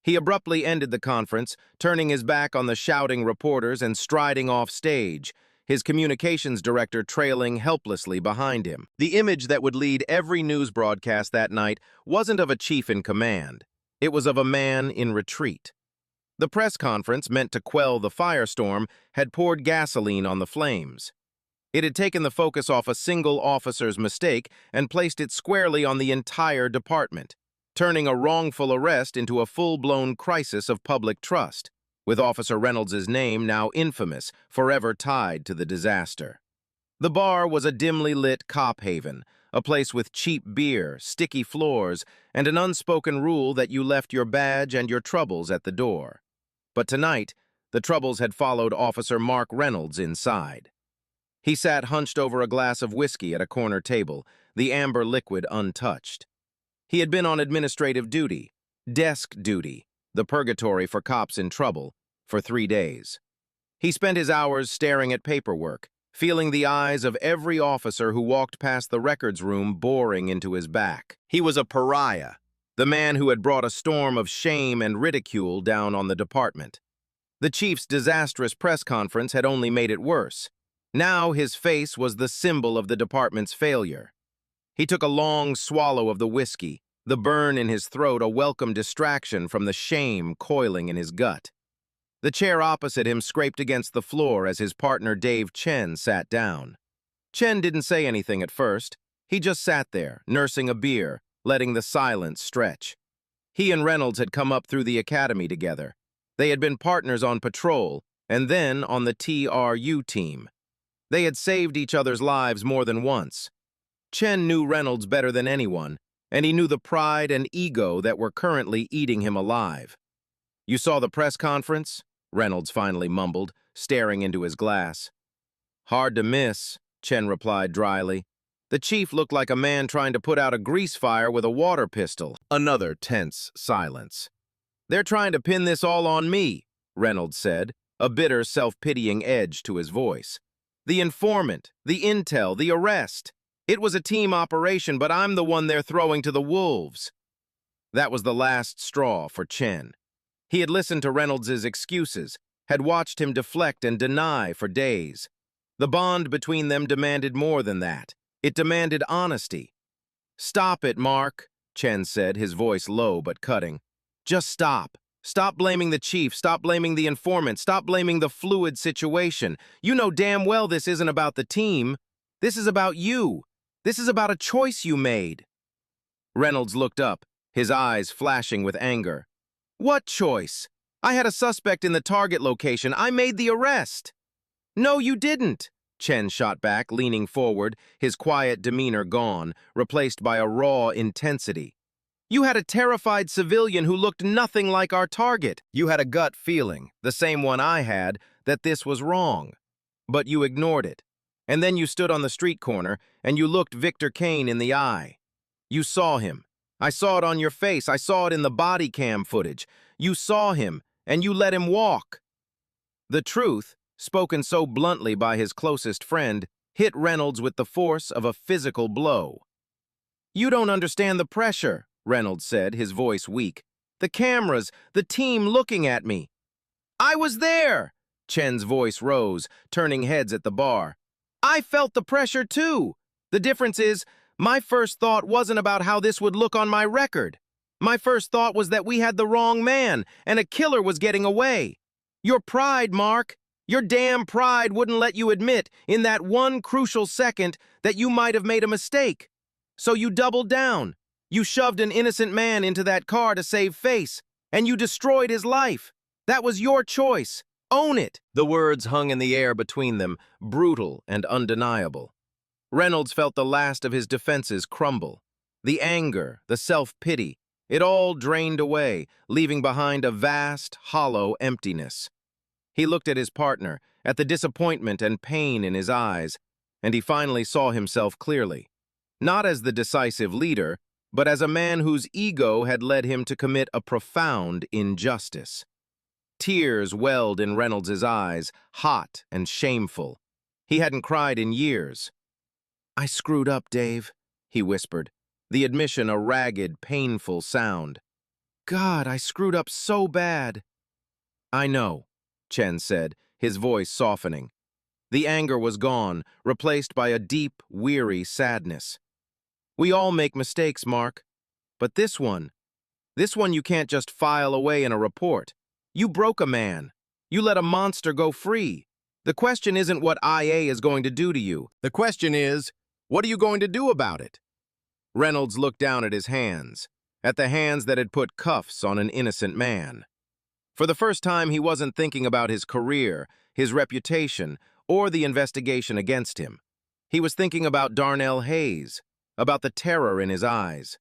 He abruptly ended the conference, turning his back on the shouting reporters and striding off stage, his communications director trailing helplessly behind him. The image that would lead every news broadcast that night wasn't of a chief in command. It was of a man in retreat. The press conference, meant to quell the firestorm, had poured gasoline on the flames. It had taken the focus off a single officer's mistake and placed it squarely on the entire department, turning a wrongful arrest into a full-blown crisis of public trust, with Officer Reynolds' name now infamous, forever tied to the disaster. The bar was a dimly lit cop haven, a place with cheap beer, sticky floors, and an unspoken rule that you left your badge and your troubles at the door. But tonight, the troubles had followed Officer Mark Reynolds inside. He sat hunched over a glass of whiskey at a corner table, the amber liquid untouched. He had been on administrative duty, desk duty, the purgatory for cops in trouble, for 3 days. He spent his hours staring at paperwork, feeling the eyes of every officer who walked past the records room boring into his back. He was a pariah, the man who had brought a storm of shame and ridicule down on the department. The chief's disastrous press conference had only made it worse. Now his face was the symbol of the department's failure. He took a long swallow of the whiskey, the burn in his throat a welcome distraction from the shame coiling in his gut. The chair opposite him scraped against the floor as his partner Dave Chen sat down. Chen didn't say anything at first. He just sat there, nursing a beer, letting the silence stretch. He and Reynolds had come up through the academy together. They had been partners on patrol, and then on the TRU team. They had saved each other's lives more than once. Chen knew Reynolds better than anyone, and he knew the pride and ego that were currently eating him alive. "You saw the press conference?" Reynolds finally mumbled, staring into his glass. "Hard to miss," Chen replied dryly. "The chief looked like a man trying to put out a grease fire with a water pistol." Another tense silence. "They're trying to pin this all on me," Reynolds said, a bitter, self-pitying edge to his voice. "The informant, the intel, the arrest. It was a team operation, but I'm the one they're throwing to the wolves." That was the last straw for Chen. He had listened to Reynolds' excuses, had watched him deflect and deny for days. The bond between them demanded more than that. It demanded honesty. "Stop it, Mark," Chen said, his voice low but cutting. "Just stop. Stop blaming the chief. Stop blaming the informant. Stop blaming the fluid situation. You know damn well this isn't about the team. This is about you. This is about a choice you made." Reynolds looked up, his eyes flashing with anger. "What choice? I had a suspect in the target location. I made the arrest." "No, you didn't," Chen shot back, leaning forward, his quiet demeanor gone, replaced by a raw intensity. "You had a terrified civilian who looked nothing like our target. You had a gut feeling, the same one I had, that this was wrong. But you ignored it. And then you stood on the street corner, and you looked Victor Kane in the eye. You saw him. I saw it on your face. I saw it in the body cam footage. You saw him, and you let him walk." The truth, spoken so bluntly by his closest friend, hit Reynolds with the force of a physical blow. "You don't understand the pressure," Reynolds said, his voice weak. "The cameras, the team looking at me." "I was there!" Chen's voice rose, turning heads at the bar. "I felt the pressure too. The difference is, my first thought wasn't about how this would look on my record. My first thought was that we had the wrong man, and a killer was getting away. Your pride, Mark, your damn pride wouldn't let you admit, in that one crucial second, that you might have made a mistake. So you doubled down. You shoved an innocent man into that car to save face, and you destroyed his life. That was your choice. Own it." The words hung in the air between them, brutal and undeniable. Reynolds felt the last of his defenses crumble. The anger, the self-pity, it all drained away, leaving behind a vast, hollow emptiness. He looked at his partner, at the disappointment and pain in his eyes, and he finally saw himself clearly. Not as the decisive leader, but as a man whose ego had led him to commit a profound injustice. Tears welled in Reynolds' eyes, hot and shameful. He hadn't cried in years. "I screwed up, Dave," he whispered, the admission a ragged, painful sound. "God, I screwed up so bad." "I know," Chen said, his voice softening. The anger was gone, replaced by a deep, weary sadness. "We all make mistakes, Mark. But this one you can't just file away in a report. You broke a man. You let a monster go free. The question isn't what IA is going to do to you. The question is, what are you going to do about it?" Reynolds looked down at his hands, at the hands that had put cuffs on an innocent man. For the first time, he wasn't thinking about his career, his reputation, or the investigation against him. He was thinking about Darnell Hayes, about the terror in his eyes.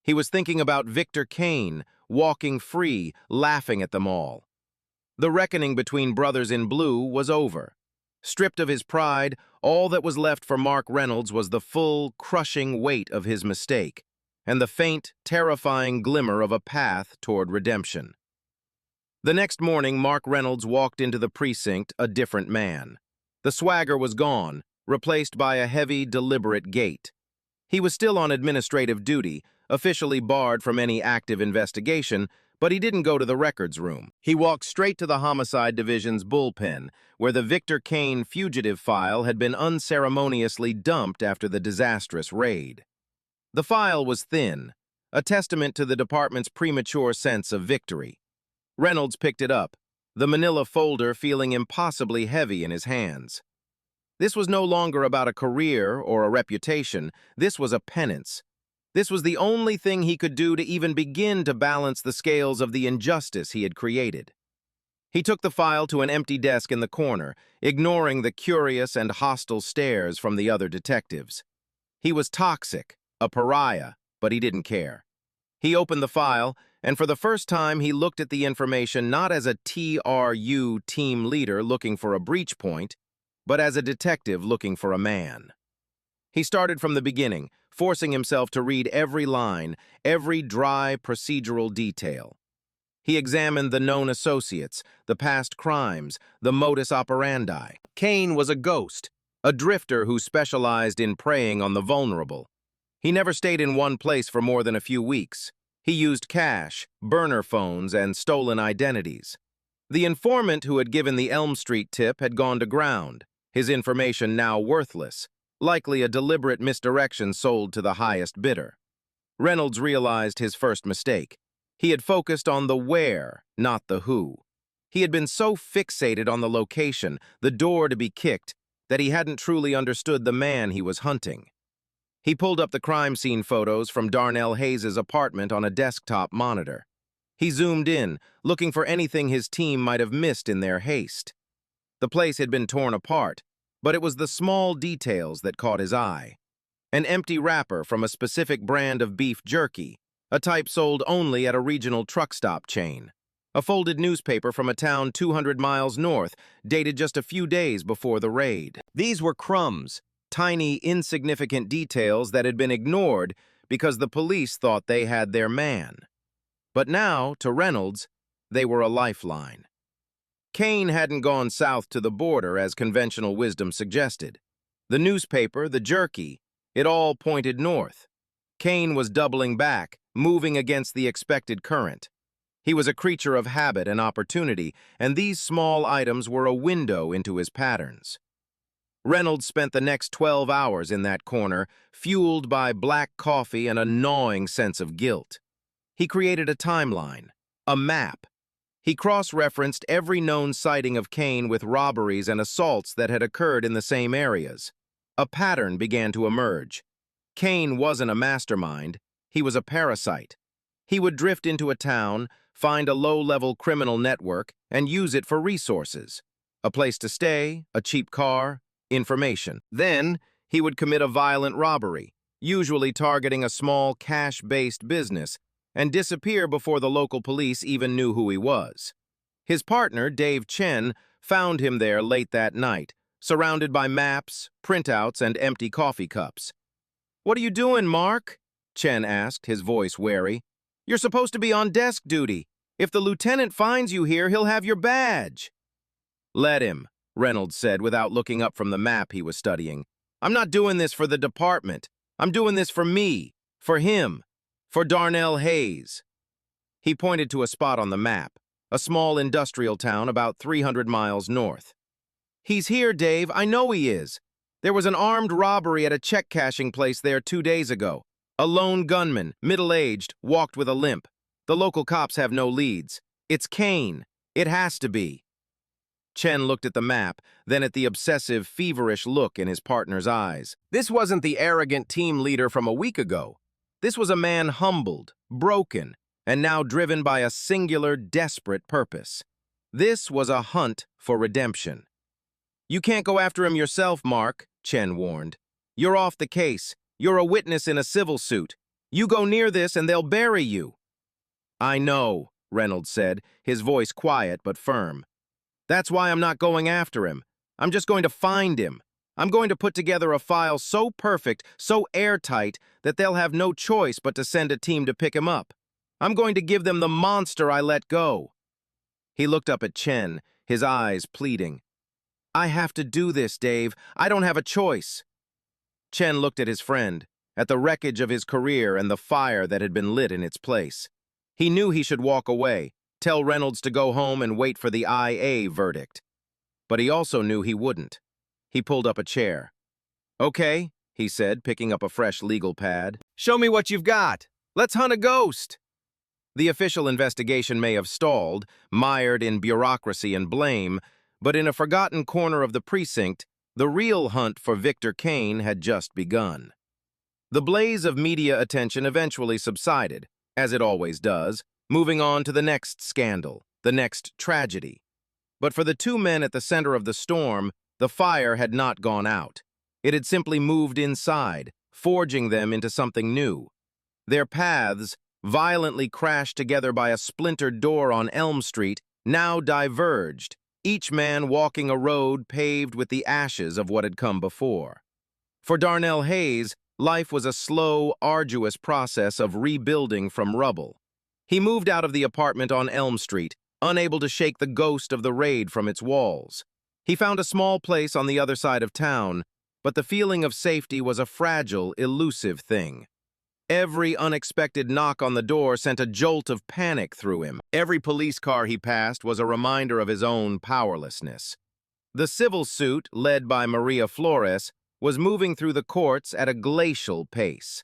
He was thinking about Victor Kane, walking free, laughing at them all. The reckoning between Brothers in Blue was over. Stripped of his pride, all that was left for Mark Reynolds was the full, crushing weight of his mistake, and the faint, terrifying glimmer of a path toward redemption. The next morning, Mark Reynolds walked into the precinct a different man. The swagger was gone, replaced by a heavy, deliberate gait. He was still on administrative duty, officially barred from any active investigation, but he didn't go to the records room. He walked straight to the Homicide Division's bullpen, where the Victor Kane fugitive file had been unceremoniously dumped after the disastrous raid. The file was thin, a testament to the department's premature sense of victory. Reynolds picked it up, the manila folder feeling impossibly heavy in his hands. This was no longer about a career or a reputation. This was a penance. This was the only thing he could do to even begin to balance the scales of the injustice he had created. He took the file to an empty desk in the corner, ignoring the curious and hostile stares from the other detectives. He was toxic, a pariah, but he didn't care. He opened the file, and for the first time he looked at the information not as a TRU team leader looking for a breach point, but as a detective looking for a man. He started from the beginning, forcing himself to read every line, every dry procedural detail. He examined the known associates, the past crimes, the modus operandi. Kane was a ghost, a drifter who specialized in preying on the vulnerable. He never stayed in one place for more than a few weeks. He used cash, burner phones, and stolen identities. The informant who had given the Elm Street tip had gone to ground, his information now worthless, likely a deliberate misdirection sold to the highest bidder. Reynolds realized his first mistake. He had focused on the where, not the who. He had been so fixated on the location, the door to be kicked, that he hadn't truly understood the man he was hunting. He pulled up the crime scene photos from Darnell Hayes' apartment on a desktop monitor. He zoomed in, looking for anything his team might have missed in their haste. The place had been torn apart, but it was the small details that caught his eye. An empty wrapper from a specific brand of beef jerky, a type sold only at a regional truck stop chain. A folded newspaper from a town 200 miles north, dated just a few days before the raid. These were crumbs, tiny, insignificant details that had been ignored because the police thought they had their man. But now, to Reynolds, they were a lifeline. Kane hadn't gone south to the border as conventional wisdom suggested. The newspaper, the jerky, it all pointed north. Kane was doubling back, moving against the expected current. He was a creature of habit and opportunity, and these small items were a window into his patterns. Reynolds spent the next 12 hours in that corner, fueled by black coffee and a gnawing sense of guilt. He created a timeline, a map. He cross-referenced every known sighting of Kane with robberies and assaults that had occurred in the same areas. A pattern began to emerge. Kane wasn't a mastermind, he was a parasite. He would drift into a town, find a low-level criminal network, and use it for resources. A place to stay, a cheap car, information. Then, he would commit a violent robbery, usually targeting a small cash-based business, and disappear before the local police even knew who he was. His partner, Dave Chen, found him there late that night, surrounded by maps, printouts, and empty coffee cups. "What are you doing, Mark?" Chen asked, his voice wary. "You're supposed to be on desk duty. If the lieutenant finds you here, he'll have your badge." "Let him," Reynolds said without looking up from the map he was studying. "I'm not doing this for the department. I'm doing this for me, for him, for Darnell Hayes." He pointed to a spot on the map, a small industrial town about 300 miles north. "He's here, Dave. I know he is. There was an armed robbery at a check-cashing place there 2 days ago. A lone gunman, middle-aged, walked with a limp. The local cops have no leads. It's Kane. It has to be." Chen looked at the map, then at the obsessive, feverish look in his partner's eyes. This wasn't the arrogant team leader from a week ago. This was a man humbled, broken, and now driven by a singular, desperate purpose. This was a hunt for redemption. "You can't go after him yourself, Mark," Chen warned. "You're off the case. You're a witness in a civil suit. You go near this and they'll bury you." "I know," Reynolds said, his voice quiet but firm. "That's why I'm not going after him. I'm just going to find him. I'm going to put together a file so perfect, so airtight, that they'll have no choice but to send a team to pick him up. I'm going to give them the monster I let go." He looked up at Chen, his eyes pleading. "I have to do this, Dave. I don't have a choice." Chen looked at his friend, at the wreckage of his career and the fire that had been lit in its place. He knew he should walk away, tell Reynolds to go home and wait for the IA verdict. But he also knew he wouldn't. He pulled up a chair. "Okay," he said, picking up a fresh legal pad. "Show me what you've got. Let's hunt a ghost." The official investigation may have stalled, mired in bureaucracy and blame, but in a forgotten corner of the precinct, the real hunt for Victor Kane had just begun. The blaze of media attention eventually subsided, as it always does, moving on to the next scandal, the next tragedy. But for the two men at the center of the storm, the fire had not gone out. It had simply moved inside, forging them into something new. Their paths, violently crashed together by a splintered door on Elm Street, now diverged, each man walking a road paved with the ashes of what had come before. For Darnell Hayes, life was a slow, arduous process of rebuilding from rubble. He moved out of the apartment on Elm Street, unable to shake the ghost of the raid from its walls. He found a small place on the other side of town, but the feeling of safety was a fragile, elusive thing. Every unexpected knock on the door sent a jolt of panic through him. Every police car he passed was a reminder of his own powerlessness. The civil suit, led by Maria Flores, was moving through the courts at a glacial pace.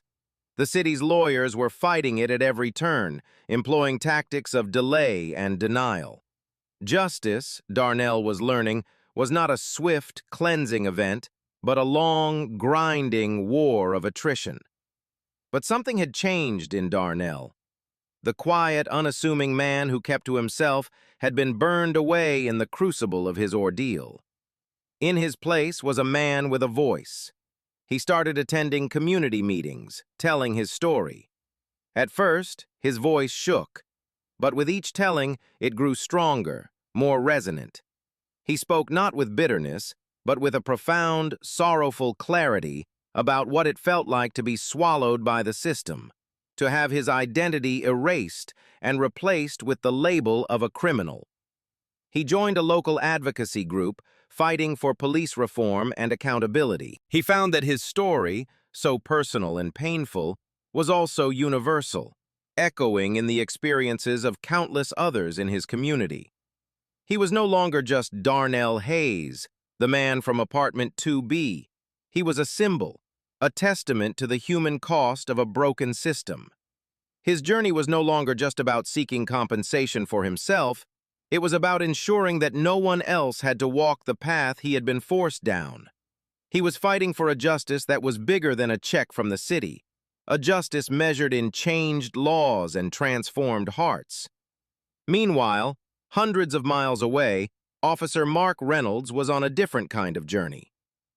The city's lawyers were fighting it at every turn, employing tactics of delay and denial. Justice, Darnell was learning, was not a swift, cleansing event, but a long, grinding war of attrition. But something had changed in Darnell. The quiet, unassuming man who kept to himself had been burned away in the crucible of his ordeal. In his place was a man with a voice. He started attending community meetings, telling his story. At first, his voice shook, but with each telling, it grew stronger, more resonant. He spoke not with bitterness, but with a profound, sorrowful clarity about what it felt like to be swallowed by the system, to have his identity erased and replaced with the label of a criminal. He joined a local advocacy group fighting for police reform and accountability. He found that his story, so personal and painful, was also universal, echoing in the experiences of countless others in his community. He was no longer just Darnell Hayes, the man from apartment 2B. He was a symbol, a testament to the human cost of a broken system. His journey was no longer just about seeking compensation for himself. It was about ensuring that no one else had to walk the path he had been forced down. He was fighting for a justice that was bigger than a check from the city, a justice measured in changed laws and transformed hearts. Meanwhile, hundreds of miles away, Officer Mark Reynolds was on a different kind of journey.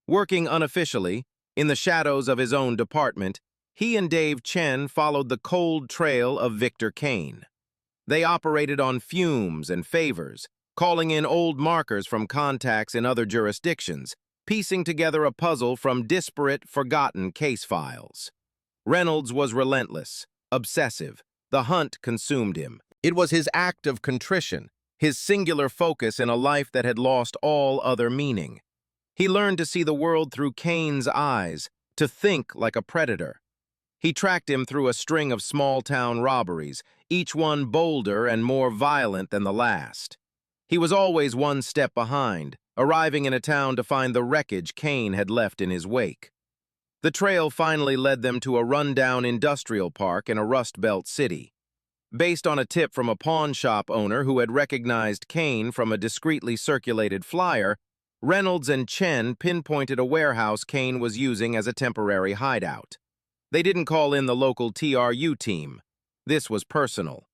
Working unofficially, In the shadows of his own department, he and Dave Chen followed the cold trail of Victor Kane. They operated on fumes and favors, calling in old markers from contacts in other jurisdictions, piecing together a puzzle from disparate, forgotten case files. Reynolds was relentless, obsessive. The hunt consumed him. It was his act of contrition, his singular focus in a life that had lost all other meaning. He learned to see the world through Kane's eyes, to think like a predator. He tracked him through a string of small-town robberies, each one bolder and more violent than the last. He was always one step behind, arriving in a town to find the wreckage Kane had left in his wake. The trail finally led them to a rundown industrial park in a Rust Belt city. Based on a tip from a pawn shop owner who had recognized Kane from a discreetly circulated flyer, Reynolds and Chen pinpointed a warehouse Kane was using as a temporary hideout. They didn't call in the local TRU team. This was personal.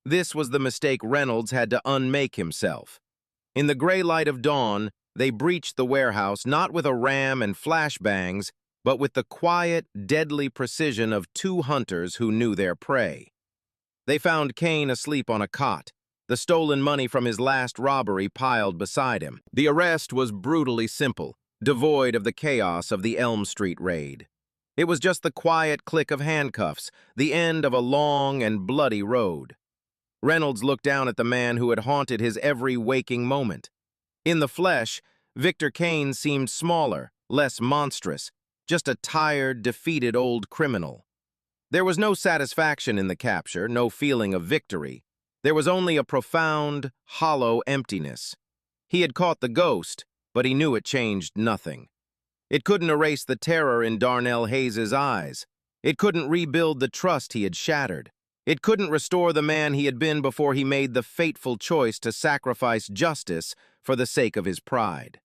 This was the mistake Reynolds had to unmake himself. In the gray light of dawn, they breached the warehouse not with a ram and flashbangs, but with the quiet, deadly precision of two hunters who knew their prey. They found Kane asleep on a cot, the stolen money from his last robbery piled beside him. The arrest was brutally simple, devoid of the chaos of the Elm Street raid. It was just the quiet click of handcuffs, the end of a long and bloody road. Reynolds looked down at the man who had haunted his every waking moment. In the flesh, Victor Kane seemed smaller, less monstrous, just a tired, defeated old criminal. There was no satisfaction in the capture, no feeling of victory. There was only a profound, hollow emptiness. He had caught the ghost, but he knew it changed nothing. It couldn't erase the terror in Darnell Hayes' eyes. It couldn't rebuild the trust he had shattered. It couldn't restore the man he had been before he made the fateful choice to sacrifice justice for the sake of his pride.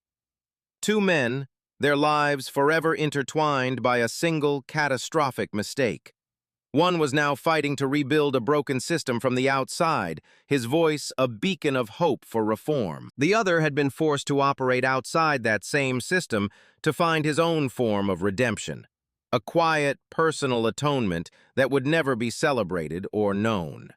Two men, their lives forever intertwined by a single catastrophic mistake. One was now fighting to rebuild a broken system from the outside, his voice a beacon of hope for reform. The other had been forced to operate outside that same system to find his own form of redemption, a quiet, personal atonement that would never be celebrated or known.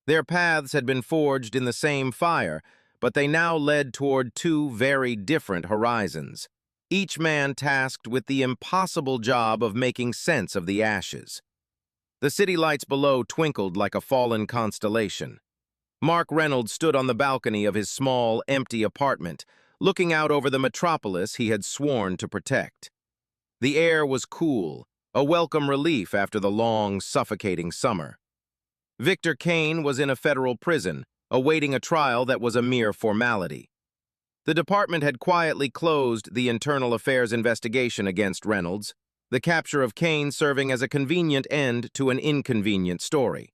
Their paths had been forged in the same fire, but they now led toward two very different horizons, each man tasked with the impossible job of making sense of the ashes. The city lights below twinkled like a fallen constellation. Mark Reynolds stood on the balcony of his small, empty apartment, looking out over the metropolis he had sworn to protect. The air was cool, a welcome relief after the long, suffocating summer. Victor Kane was in a federal prison, awaiting a trial that was a mere formality. The department had quietly closed the internal affairs investigation against Reynolds, the capture of Kane serving as a convenient end to an inconvenient story.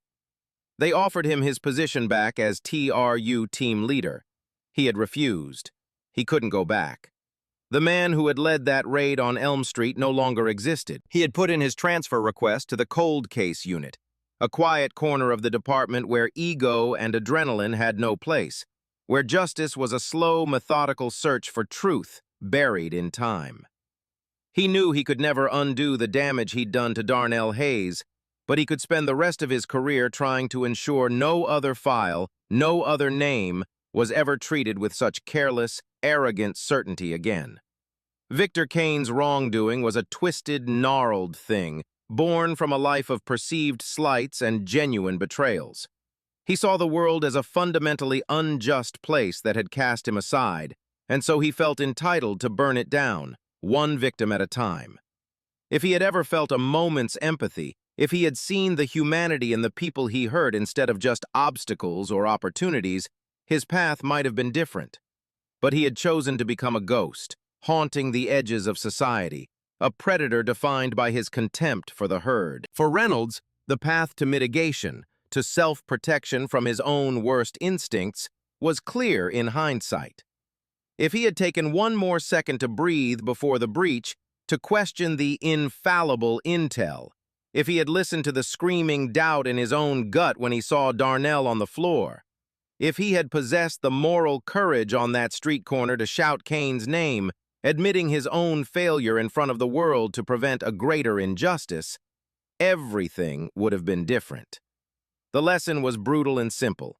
They offered him his position back as TRU team leader. He had refused. He couldn't go back. The man who had led that raid on Elm Street no longer existed. He had put in his transfer request to the cold case unit, a quiet corner of the department where ego and adrenaline had no place, where justice was a slow, methodical search for truth buried in time. He knew he could never undo the damage he'd done to Darnell Hayes, but he could spend the rest of his career trying to ensure no other file, no other name, was ever treated with such careless, arrogant certainty again. Victor Kane's wrongdoing was a twisted, gnarled thing, born from a life of perceived slights and genuine betrayals. He saw the world as a fundamentally unjust place that had cast him aside, and so he felt entitled to burn it down, one victim at a time. If he had ever felt a moment's empathy, if he had seen the humanity in the people he hurt instead of just obstacles or opportunities, his path might have been different. But he had chosen to become a ghost, haunting the edges of society, a predator defined by his contempt for the herd. For Reynolds, the path to mitigation, to self-protection from his own worst instincts, was clear in hindsight. If he had taken one more second to breathe before the breach, to question the infallible intel, if he had listened to the screaming doubt in his own gut when he saw Darnell on the floor, if he had possessed the moral courage on that street corner to shout Kane's name, admitting his own failure in front of the world to prevent a greater injustice, everything would have been different. The lesson was brutal and simple.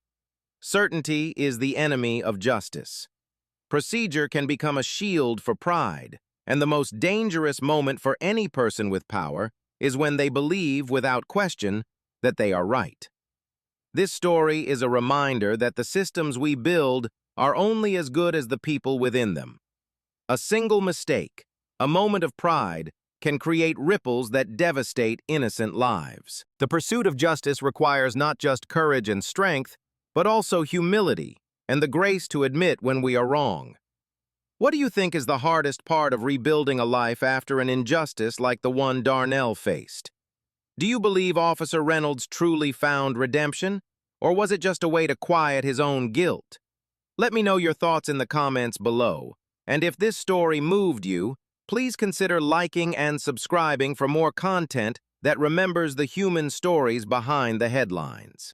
Certainty is the enemy of justice. Procedure can become a shield for pride, and the most dangerous moment for any person with power is when they believe, without question, that they are right. This story is a reminder that the systems we build are only as good as the people within them. A single mistake, a moment of pride, can create ripples that devastate innocent lives. The pursuit of justice requires not just courage and strength, but also humility and the grace to admit when we are wrong. What do you think is the hardest part of rebuilding a life after an injustice like the one Darnell faced? Do you believe Officer Reynolds truly found redemption, or was it just a way to quiet his own guilt? Let me know your thoughts in the comments below, and if this story moved you, please consider liking and subscribing for more content that remembers the human stories behind the headlines.